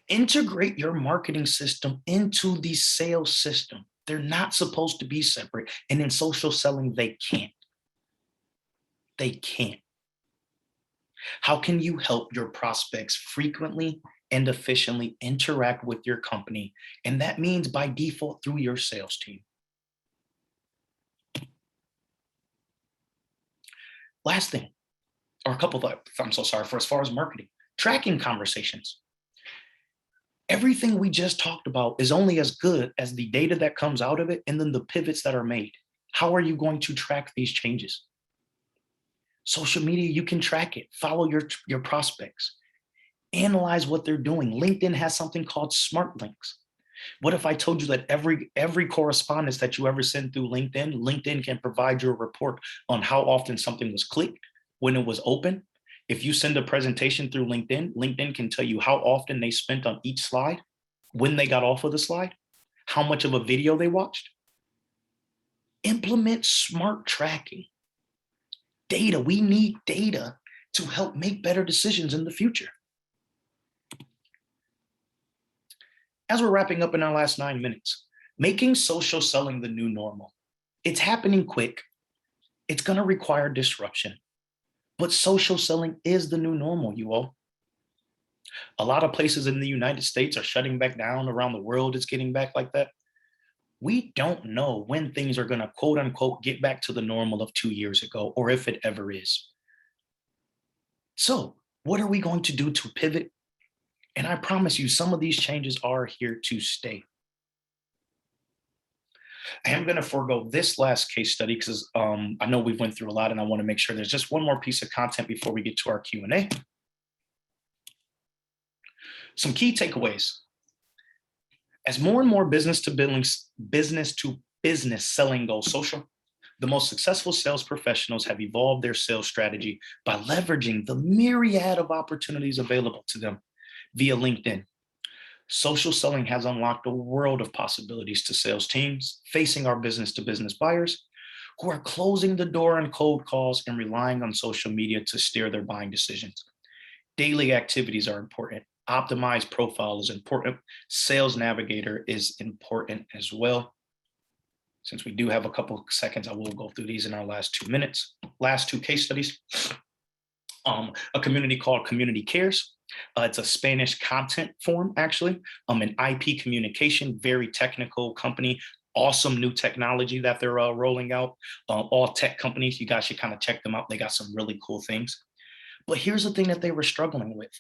Integrate your marketing system into the sales system. They're not supposed to be separate. And in social selling, they can't. They can't. How can you help your prospects frequently and efficiently interact with your company? And that means by default through your sales team. Last thing, or a couple of, I'm so sorry, for as far as marketing, tracking conversations. Everything we just talked about is only as good as the data that comes out of it and then the pivots that are made. How are you going to track these changes? Social media, you can track it, follow your prospects, analyze what they're doing. LinkedIn has something called smart links. What if I told you that every correspondence that you ever send through LinkedIn can provide you a report on how often something was clicked, when it was open. If you send a presentation through LinkedIn can tell you how often they spent on each slide, when they got off of the slide, how much of a video they watched. Implement smart tracking. Data, we need data to help make better decisions in the future. As we're wrapping up in our last 9 minutes, making social selling the new normal. It's happening quick. It's going to require disruption, but social selling is the new normal, you all. A lot of places in the United States are shutting back down. Around the world, it's getting back like that. We don't know when things are going to quote unquote get back to the normal of 2 years ago, or if it ever is. So, what are we going to do to pivot? And I promise you, some of these changes are here to stay. I am going to forego this last case study because I know we've went through a lot, and I want to make sure there's just one more piece of content before we get to our Q&A. Some key takeaways. As more and more business to business selling goes social, the most successful sales professionals have evolved their sales strategy by leveraging the myriad of opportunities available to them via LinkedIn. Social selling has unlocked a world of possibilities to sales teams facing our business to business buyers who are closing the door on cold calls and relying on social media to steer their buying decisions. Daily activities are important. Optimized profile is important. Sales Navigator is important as well. Since we do have a couple of seconds, I will go through these in our last 2 minutes. Last two case studies. A community called Community Cares. It's a Spanish content form, actually. An IP communication, very technical company. Awesome new technology that they're rolling out. All tech companies, you guys should kind of check them out. They got some really cool things. But here's the thing that they were struggling with.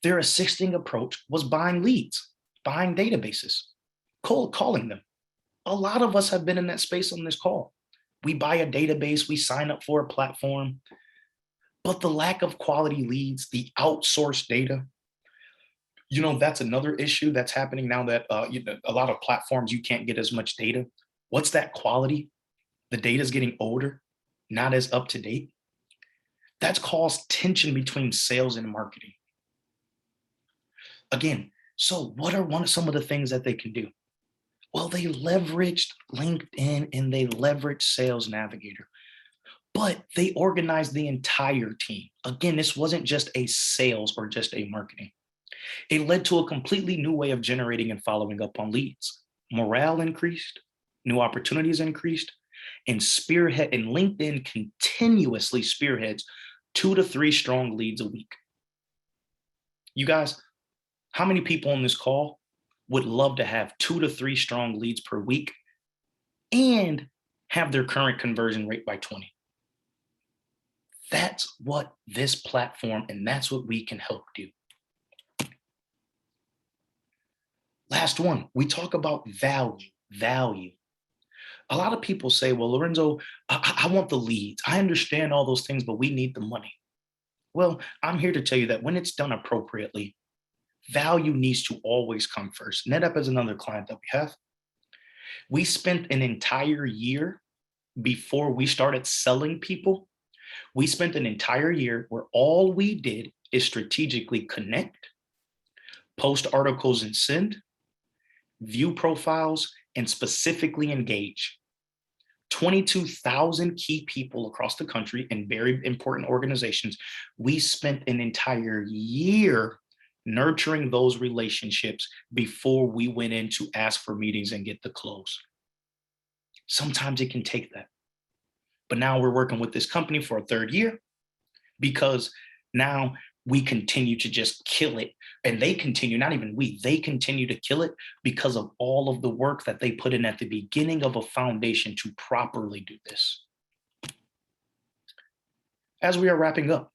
Their assisting approach was buying leads, buying databases, cold calling them. A lot of us have been in that space on this call. We buy a database, we sign up for a platform, but the lack of quality leads, the outsourced data, that's another issue that's happening now that a lot of platforms, you can't get as much data. What's that quality? The data is getting older, not as up to date. That's caused tension between sales and marketing. Again, so what are some of the things that they can do? Well, they leveraged LinkedIn and they leveraged Sales Navigator, but they organized the entire team. Again, this wasn't just a sales or just a marketing. It led to a completely new way of generating and following up on leads. Morale increased, new opportunities increased, and LinkedIn continuously spearheads 2 to 3 strong leads a week. You guys, how many people on this call would love to have 2 to 3 strong leads per week and have their current conversion rate by 20? That's what this platform, and that's what we can help do. Last one, we talk about value. A lot of people say, well, Lorenzo, I want the leads. I understand all those things, but we need the money. Well, I'm here to tell you that when it's done appropriately, value needs to always come first. Netapp is another client that we have. We spent an entire year before we started selling people. We spent an entire year where all we did is strategically connect, post articles and send, view profiles, and specifically engage. 22,000 key people across the country in very important organizations. We spent an entire year nurturing those relationships before we went in to ask for meetings and get the close. Sometimes it can take that. But now we're working with this company for a 3rd year because Now we continue to just kill it. And they continue, not even we, they continue to kill it because of all of the work that they put in at the beginning of a foundation to properly do this. As we are wrapping up,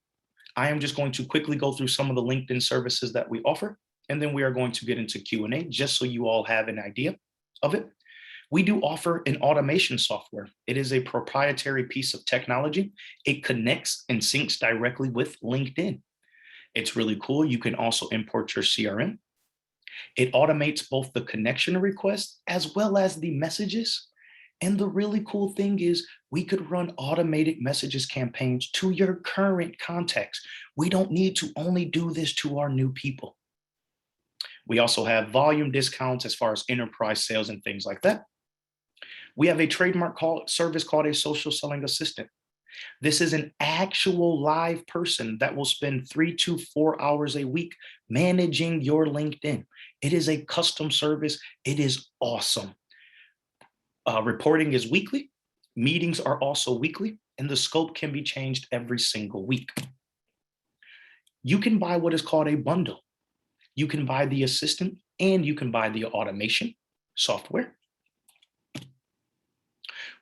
I am just going to quickly go through some of the LinkedIn services that we offer, and then we are going to get into Q&A just so you all have an idea of it. We do offer an automation software. It is a proprietary piece of technology. It connects and syncs directly with LinkedIn. It's really cool. You can also import your CRM. It automates both the connection requests as well as the messages. And the really cool thing is we could run automated messages campaigns to your current contacts. We don't need to only do this to our new people. We also have volume discounts as far as enterprise sales and things like that. We have a trademark service called a social selling assistant. This is an actual live person that will spend 3 to 4 hours a week managing your LinkedIn. It is a custom service. It is awesome. Reporting is weekly. Meetings are also weekly, and the scope can be changed every single week. You can buy what is called a bundle. You can buy the assistant and you can buy the automation software.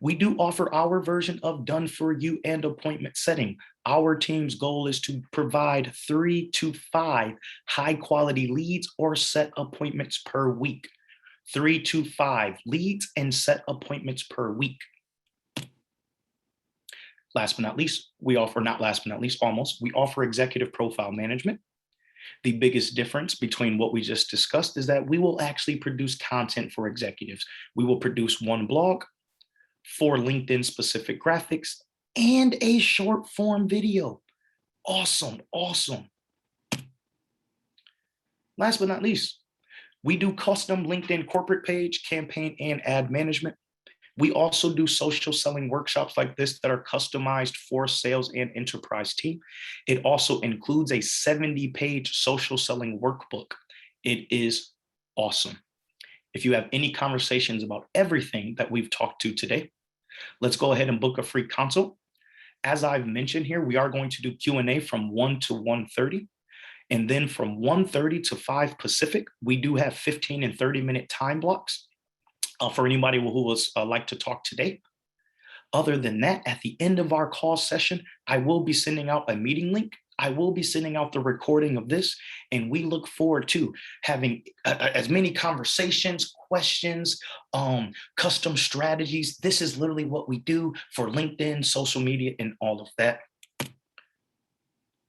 We do offer our version of done for you and appointment setting. Our team's goal is to provide 3 to 5 high quality leads or set appointments per week. 3 to 5 leads and set appointments per week. Last but not least, we offer, not last but not least, almost, we offer executive profile management. The biggest difference between what we just discussed is that we will actually produce content for executives. We will produce one blog, 4 LinkedIn specific graphics, and a short form video. Awesome, awesome. Last but not least, we do custom LinkedIn corporate page, campaign, and ad management. We also do social selling workshops like this that are customized for sales and enterprise team. It also includes a 70-page social selling workbook. It is awesome. If you have any conversations about everything that we've talked to today, let's go ahead and book a free consult. As I've mentioned here, we are going to do Q&A from 1 to 1:30. And then from 1:30 to 5 Pacific, we do have 15 and 30-minute time blocks for anybody who would like to talk today. Other than that, at the end of our call session, I will be sending out a meeting link. I will be sending out the recording of this, and we look forward to having as many conversations, questions, custom strategies. This is literally what we do for LinkedIn, social media, and all of that.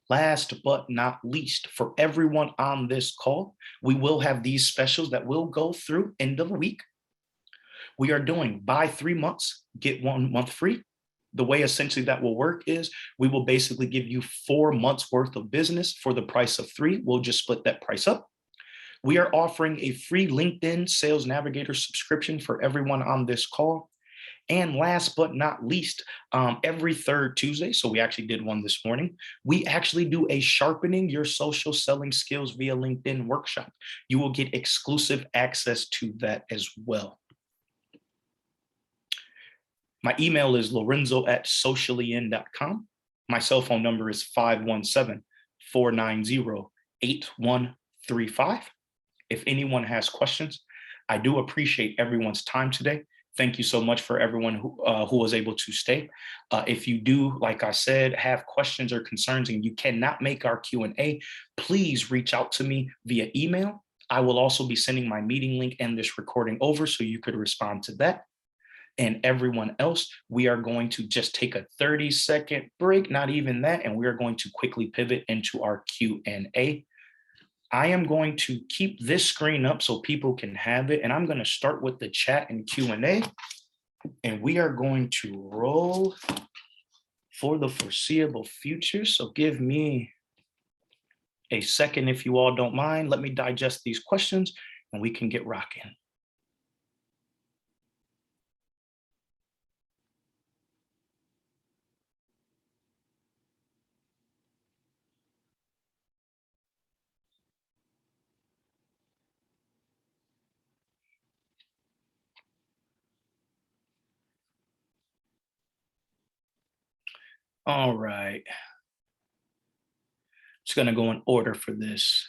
Last but not least, for everyone on this call, we will have these specials that will go through end of the week. We are doing buy 3 months, get 1 month free. The way essentially that will work is we will basically give you 4 months worth of business for the price of 3. We'll just split that price up. We are offering a free LinkedIn Sales Navigator subscription for everyone on this call. And last but not least, every 3rd Tuesday, so we actually did one this morning, we actually do a sharpening your social selling skills via LinkedIn workshop. You will get exclusive access to that as well. My email is lorenzo@sociallyin.com. My cell phone number is 517-490-8135. If anyone has questions, I do appreciate everyone's time today. Thank you so much for everyone who was able to stay. If you do, like I said, have questions or concerns and you cannot make our Q&A, please reach out to me via email. I will also be sending my meeting link and this recording over so you could respond to that. And everyone else, we are going to just take a 30-second break, not even that, and we are going to quickly pivot into our Q&A. I am going to keep this screen up so people can have it, and I'm going to start with the chat and Q&A, and we are going to roll for the foreseeable future. So give me a second if you all don't mind. Let me digest these questions, and we can get rocking. All right. It's going to go in order for this.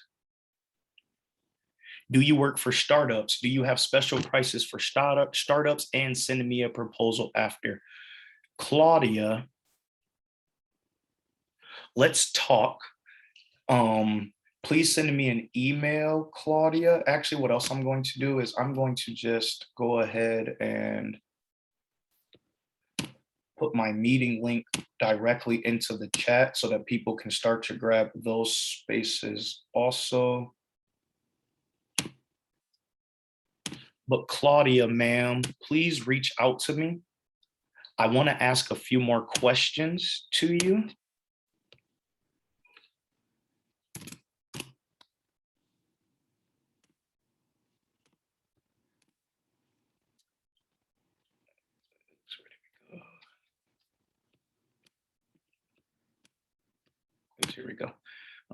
Do you work for startups? Do you have special prices for startups and send me a proposal after? Claudia, let's talk. Please send me an email, Claudia. Actually, what else I'm going to do is I'm going to just go ahead and put my meeting link directly into the chat so that people can start to grab those spaces also. But Claudia, ma'am, please reach out to me. I want to ask a few more questions to you. Here we go.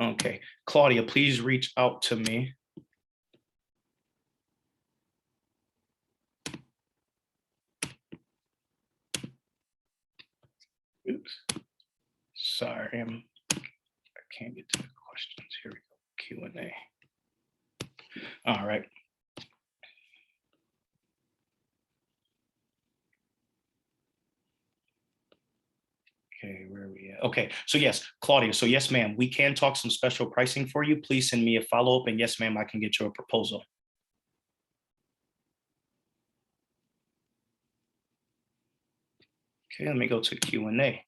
Okay, Claudia, please reach out to me. Oops. Sorry, I can't get to the questions. Here we go. Q&A. All right. Okay, where are we at? Okay, so yes, Claudia. So yes, ma'am, we can talk some special pricing for you. Please send me a follow-up, and yes, ma'am, I can get you a proposal. Okay, let me go to Q&A.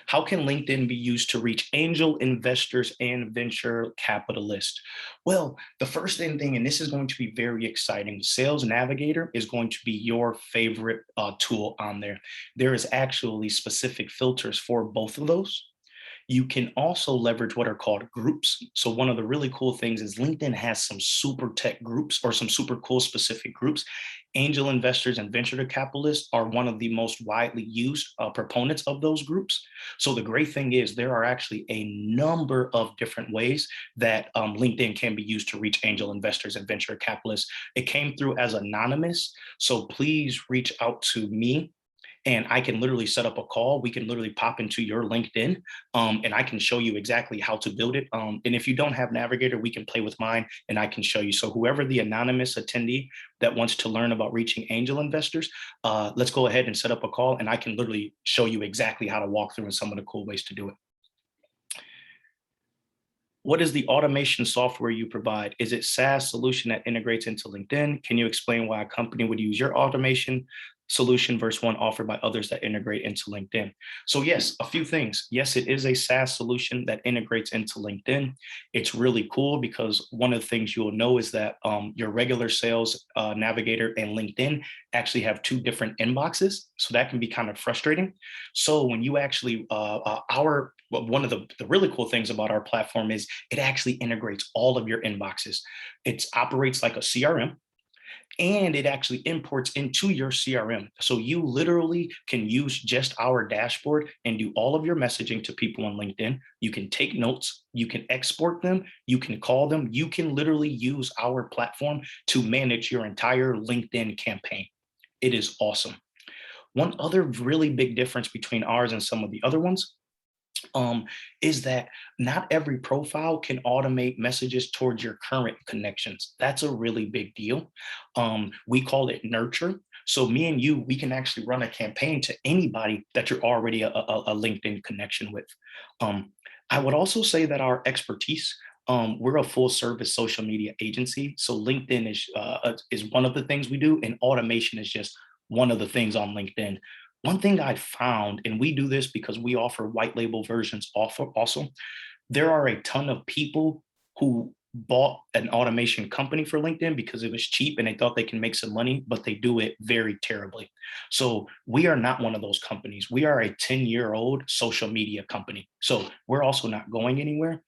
How can LinkedIn be used to reach angel investors and venture capitalists? Well, the first thing, and this is going to be very exciting, Sales Navigator is going to be your favorite tool on there. There is actually specific filters for both of those. You can also leverage what are called groups. So one of the really cool things is LinkedIn has some super tech groups or some super cool specific groups. Angel investors and venture capitalists are one of the most widely used proponents of those groups. So the great thing is there are actually a number of different ways that LinkedIn can be used to reach angel investors and venture capitalists. It came through as anonymous. So please reach out to me and I can literally set up a call. We can literally pop into your LinkedIn, and I can show you exactly how to build it. And if you don't have Navigator, we can play with mine, and I can show you. So whoever the anonymous attendee that wants to learn about reaching angel investors, let's go ahead and set up a call, and I can literally show you exactly how to walk through and some of the cool ways to do it. What is the automation software you provide? Is it SaaS solution that integrates into LinkedIn? Can you explain why a company would use your automation solution versus one offered by others that integrate into LinkedIn? So yes, a few things. Yes, it is a SaaS solution that integrates into LinkedIn. It's really cool because one of the things you'll know is that your regular sales navigator and LinkedIn actually have two different inboxes. So that can be kind of frustrating. So when you actually, one of the really cool things about our platform is it actually integrates all of your inboxes. It operates like a CRM and it actually imports into your CRM. So you literally can use just our dashboard and do all of your messaging to people on LinkedIn. You can take notes, you can export them, you can call them, you can literally use our platform to manage your entire LinkedIn campaign. It is awesome. One other really big difference between ours and some of the other ones is that not every profile can automate messages towards your current connections. That's a really big deal. We call it nurture. So me and you, we can actually run a campaign to anybody that you're already a LinkedIn connection with. I would also say that our expertise, we're a full service social media agency. So LinkedIn is one of the things we do, and automation is just one of the things on LinkedIn. One thing I found, and we do this because we offer white label versions also, there are a ton of people who bought an automation company for LinkedIn because it was cheap and they thought they can make some money, but they do it very terribly. So we are not one of those companies. We are a 10-year-old social media company. So we're also not going anywhere.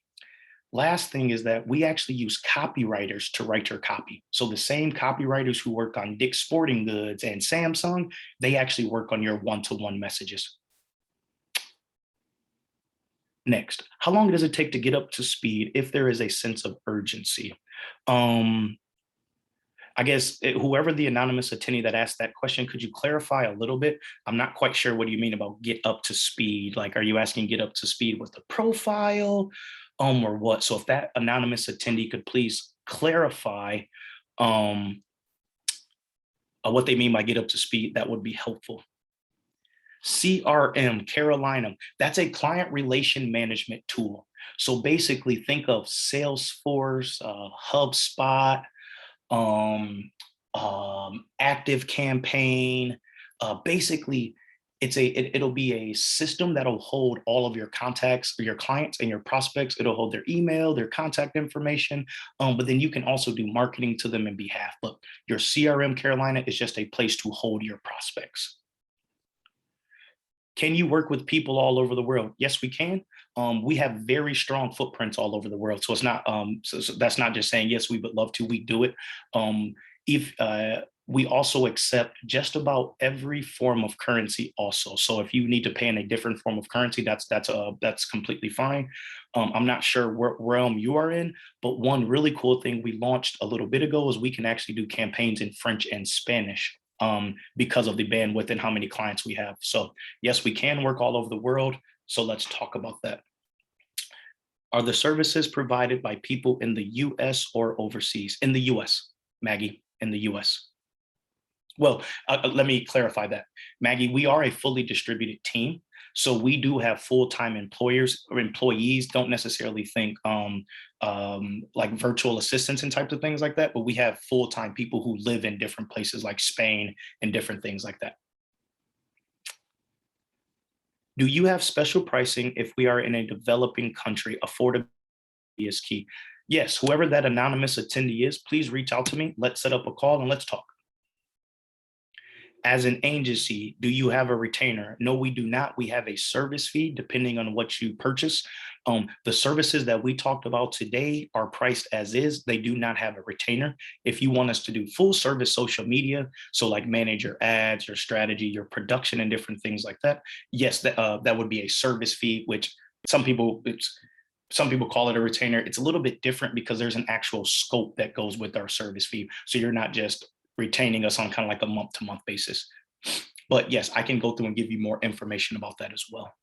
Last thing is that we actually use copywriters to write your copy. So the same copywriters who work on Dick's Sporting Goods and Samsung, they actually work on your one-to-one messages. Next, how long does it take to get up to speed if there is a sense of urgency? I guess whoever the anonymous attendee that asked that question, could you clarify a little bit? I'm not quite sure what do you mean about get up to speed. Like, are you asking get up to speed with the profile, or what? So if that anonymous attendee could please clarify um, what they mean by get up to speed, that would be helpful. CRM, Carolina, that's a client relation management tool. So basically, think of Salesforce, HubSpot, um, Active Campaign. Basically, it'll be a system that'll hold all of your contacts, your clients, and your prospects. It'll hold their email, their contact information, but then you can also do marketing to them in behalf. But your CRM Carolina is just a place to hold your prospects. Can you work with people all over the world? Yes, we can. We have very strong footprints all over the world, so it's not. So that's not just saying yes, we would love to. We do it. If We also accept just about every form of currency, also. So if you need to pay in a different form of currency, that's completely fine. I'm not sure what realm you are in, but one really cool thing we launched a little bit ago is we can actually do campaigns in French and Spanish because of the bandwidth and how many clients we have. So yes, we can work all over the world. So let's talk about that. Are the services provided by people in the US or overseas? In the US, Maggie, in the US. Well, let me clarify that. Maggie, we are a fully distributed team. So we do have full-time employers or employees. Don't necessarily think like virtual assistants and types of things like that, but we have full-time people who live in different places like Spain and different things like that. Do you have special pricing if we are in a developing country? Affordability is key. Yes, whoever that anonymous attendee is, please reach out to me. Let's set up a call and let's talk. As an agency, do you have a retainer? No, we do not. We have a service fee depending on what you purchase. The services that we talked about today are priced as is. They do not have a retainer. If you want us to do full service social media, so like manage your ads, your strategy, your production, and different things like that, yes, that would be a service fee, which some people call it a retainer. It's a little bit different because there's an actual scope that goes with our service fee. So you're not just retaining us on kind of like a month to month basis. But yes, I can go through and give you more information about that as well.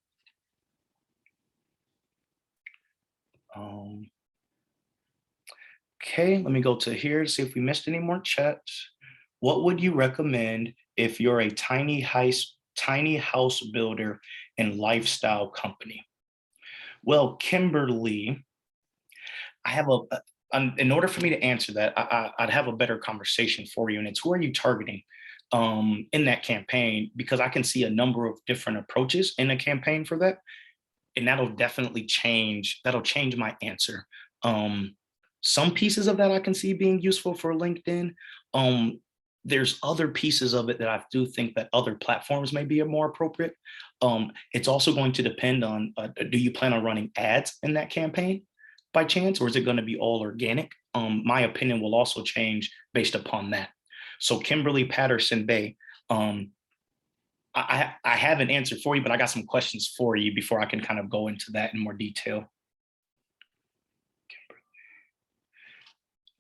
Okay, let me go to here to see if we missed any more chats. What would you recommend if you're a tiny house builder and lifestyle company? Well, Kimberly, I have in order for me to answer that, I'd have a better conversation for you. And it's who are you targeting in that campaign? Because I can see a number of different approaches in a campaign for that. And that'll definitely that'll change my answer. Some pieces of that I can see being useful for LinkedIn. Um, there's other pieces of it that I do think that other platforms may be more appropriate. It's also going to depend on do you plan on running ads in that campaign by chance, or is it going to be all organic? My opinion will also change based upon that. So Kimberly Patterson Bay, I have an answer for you, but I got some questions for you before I can kind of go into that in more detail.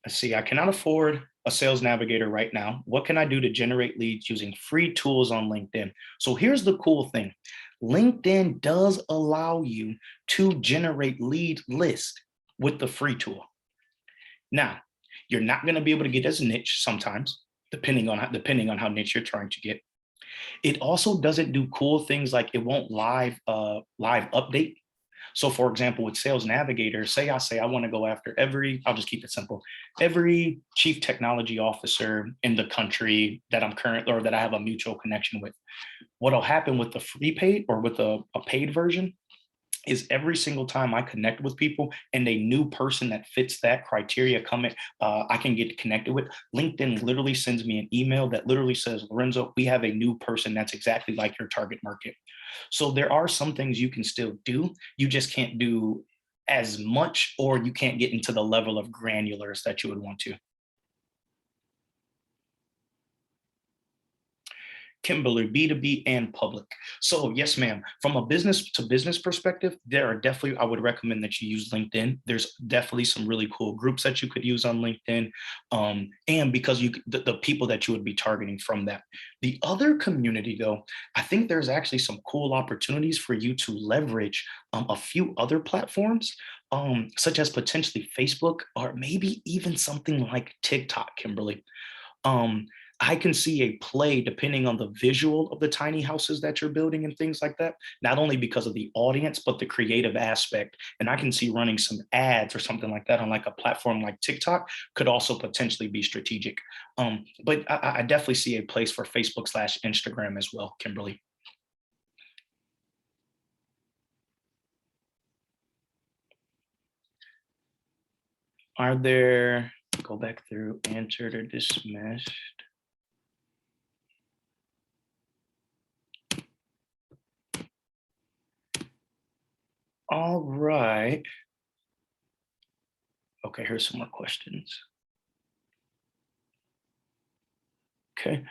Let's see, I cannot afford a sales navigator right now. What can I do to generate leads using free tools on LinkedIn? So here's the cool thing. LinkedIn does allow you to generate lead list with the free tool. Now, you're not going to be able to get as niche sometimes, depending on how niche you're trying to get. It also doesn't do cool things like it won't live update. So for example, with Sales Navigator, say I want to go after I'll just keep it simple, every chief technology officer in the country that that I have a mutual connection with. What'll happen with the free paid or with a paid version is every single time I connect with people and a new person that fits that criteria I can get connected with, LinkedIn literally sends me an email that literally says, Lorenzo, we have a new person that's exactly like your target market. So there are some things you can still do. You just can't do as much, or you can't get into the level of granulars that you would want to. Kimberly, B2B and public. So, yes, ma'am. From a business to business perspective, there are definitely, I would recommend that you use LinkedIn. There's definitely some really cool groups that you could use on LinkedIn. And because the people that you would be targeting from that. The other community, though, I think there's actually some cool opportunities for you to leverage a few other platforms, such as potentially Facebook or maybe even something like TikTok, Kimberly. um, I can see a play depending on the visual of the tiny houses that you're building and things like that, not only because of the audience, but the creative aspect. And I can see running some ads or something like that on like a platform like TikTok could also potentially be strategic. But I definitely see a place for Facebook slash Instagram as well, Kimberly. Are there, go back through, answered or dismissed? All right. Okay, here's some more questions. Okay.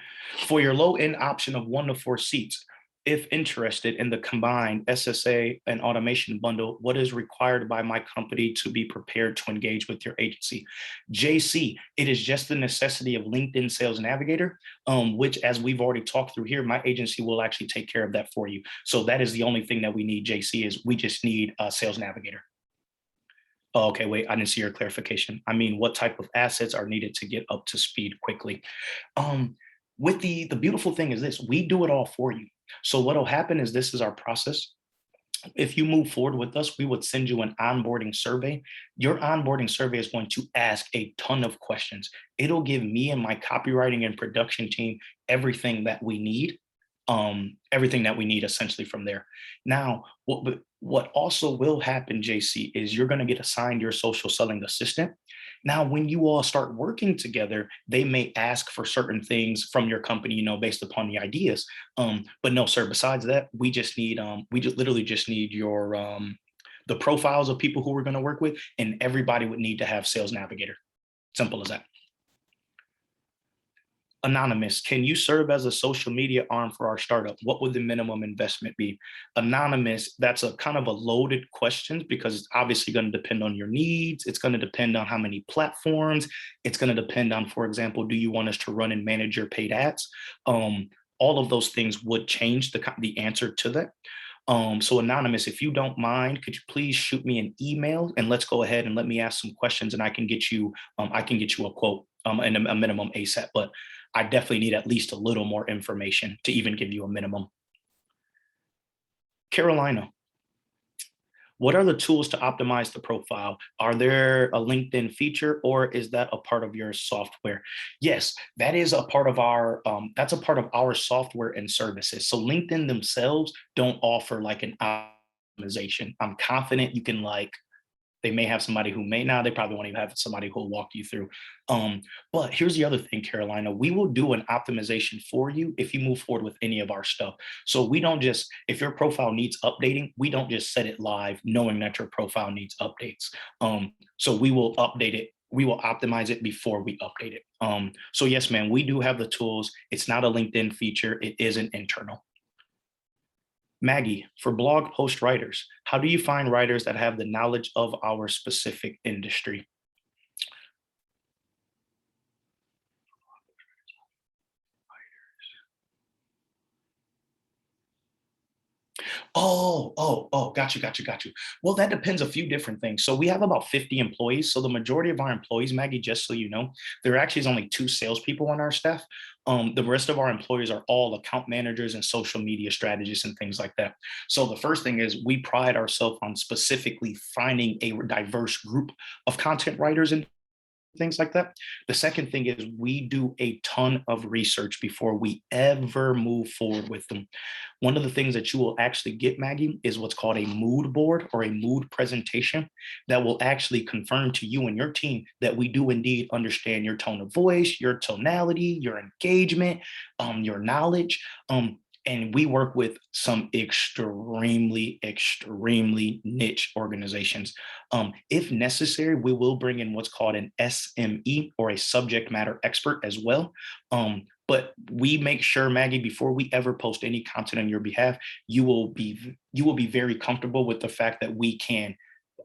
For your low end option of 1 to 4 seats, if interested in the combined SSA and automation bundle, what is required by my company to be prepared to engage with your agency? JC, it is just the necessity of LinkedIn Sales Navigator, which, as we've already talked through here, my agency will actually take care of that for you. So that is the only thing that we need, JC, is we just need a Sales Navigator. Oh, okay, wait, I didn't see your clarification. I mean, what type of assets are needed to get up to speed quickly? Um, with the beautiful thing is this, we do it all for you. So what'll happen is this is our process. If you move forward with us, we would send you an onboarding survey. Your onboarding survey is going to ask a ton of questions. It'll give me and my copywriting and production team everything that we need essentially from there. Now, what also will happen, JC, is you're going to get assigned your social selling assistant. Now, when you all start working together, they may ask for certain things from your company, based upon the ideas. But no, sir. Besides that, we just literally just need your the profiles of people who we're going to work with, and everybody would need to have Sales Navigator. Simple as that. Anonymous, can you serve as a social media arm for our startup? What would the minimum investment be? Anonymous, that's a kind of a loaded question because it's obviously going to depend on your needs. It's going to depend on how many platforms. It's going to depend on, for example, do you want us to run and manage your paid ads? All of those things would change the answer to that. So anonymous, if you don't mind, could you please shoot me an email and let's go ahead and let me ask some questions and I can get you a quote and a minimum ASAP. But I definitely need at least a little more information to even give you a minimum. Carolina, what are the tools to optimize the profile? Are there a LinkedIn feature or is that a part of your software? Yes, that is a part of that's a part of our software and services. So LinkedIn themselves don't offer like an optimization. I'm confident you can like they may have somebody who may not. They probably won't even have somebody who will walk you through. But here's the other thing, Carolina. We will do an optimization for you if you move forward with any of our stuff. So we don't just, if your profile needs updating, we don't just set it live knowing that your profile needs updates. So we will update it. We will optimize it before we update it. So yes, man, we do have the tools. It's not a LinkedIn feature. It is an internal. Maggie, for blog post writers, how do you find writers that have the knowledge of our specific industry? Got you. Well, that depends a few different things. So we have about 50 employees. So the majority of our employees, Maggie, just so you know, there actually is only 2 salespeople on our staff. The rest of our employees are all account managers and social media strategists and things like that. So the first thing is we pride ourselves on specifically finding a diverse group of content writers and things like that. The second thing is we do a ton of research before we ever move forward with them. One of the things that you will actually get, Maggie, is what's called a mood board or a mood presentation that will actually confirm to you and your team that we do indeed understand your tone of voice, your tonality, your engagement, your knowledge. And we work with some extremely niche organizations. If necessary, we will bring in what's called an SME or a subject matter expert as well. But we make sure, Maggie, before we ever post any content on your behalf, you will be very comfortable with the fact that we can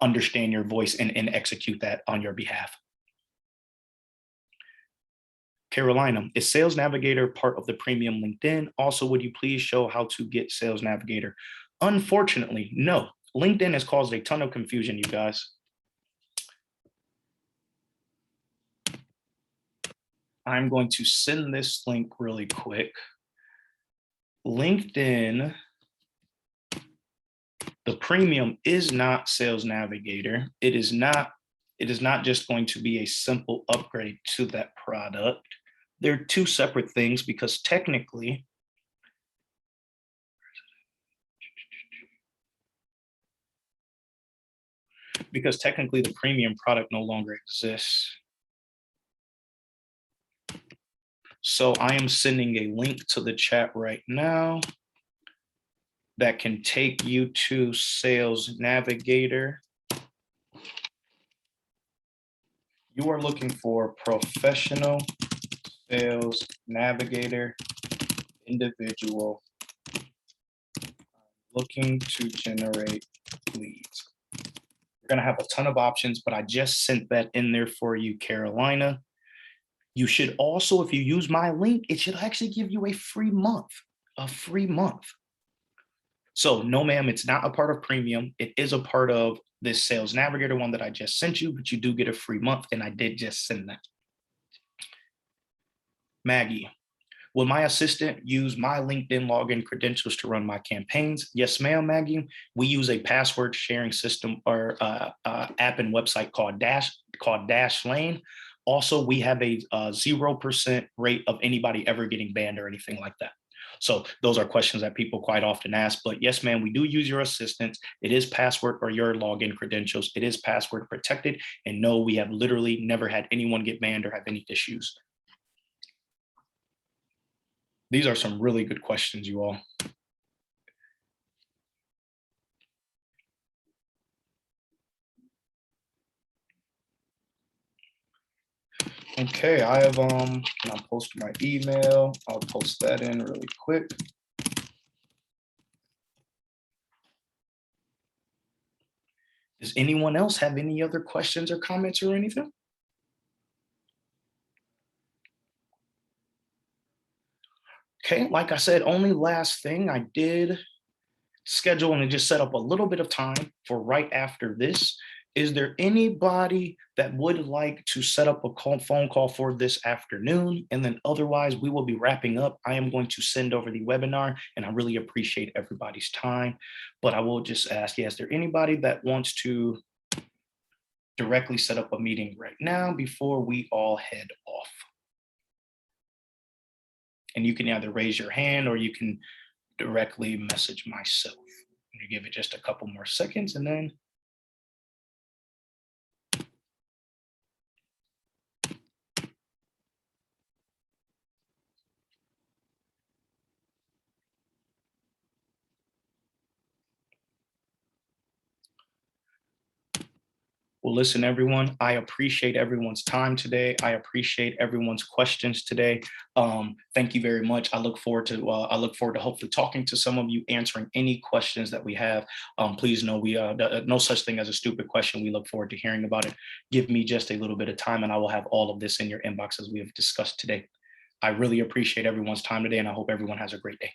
understand your voice and execute that on your behalf. Carolina, is Sales Navigator part of the premium LinkedIn? Also, would you please show how to get Sales Navigator? Unfortunately, no. LinkedIn has caused a ton of confusion, you guys. I'm going to send this link really quick. LinkedIn, the premium is not Sales Navigator. It is not just going to be a simple upgrade to that product. They're two separate things because technically the premium product no longer exists. So I am sending a link to the chat right now that can take you to Sales Navigator. You are looking for Professional Sales Navigator individual looking to generate leads. You're going to have a ton of options, but I just sent that in there for you, Carolina. You should also, if you use my link, it should actually give you a free month. So no, ma'am, it's not a part of premium. It is a part of this Sales Navigator one that I just sent you, but you do get a free month, and I did just send that. Maggie, will my assistant use my LinkedIn login credentials to run my campaigns? Yes, ma'am, Maggie. We use a password sharing system or app and website called Dashlane. Also, we have a 0% rate of anybody ever getting banned or anything like that. So those are questions that people quite often ask. But yes, ma'am, we do use your assistance. It is password or your login credentials. It is password protected. And no, we have literally never had anyone get banned or have any issues. These are some really good questions, you all. Okay, I have can I post my email? I'll post that in really quick. Does anyone else have any other questions or comments or anything? Okay, like I said, only last thing I did schedule and just set up a little bit of time for right after this. Is there anybody that would like to set up a phone call for this afternoon? And then otherwise, we will be wrapping up. I am going to send over the webinar, and I really appreciate everybody's time. But I will just ask, is there anybody that wants to directly set up a meeting right now before we all head off? And you can either raise your hand or you can directly message myself. You give it just a couple more seconds and then well, listen, everyone, I appreciate everyone's time today. I appreciate everyone's questions today. Thank you very much. I look forward to hopefully talking to some of you, answering any questions that we have. Please know we no such thing as a stupid question. We look forward to hearing about it. Give me just a little bit of time and I will have all of this in your inbox as we have discussed today. I really appreciate everyone's time today and I hope everyone has a great day.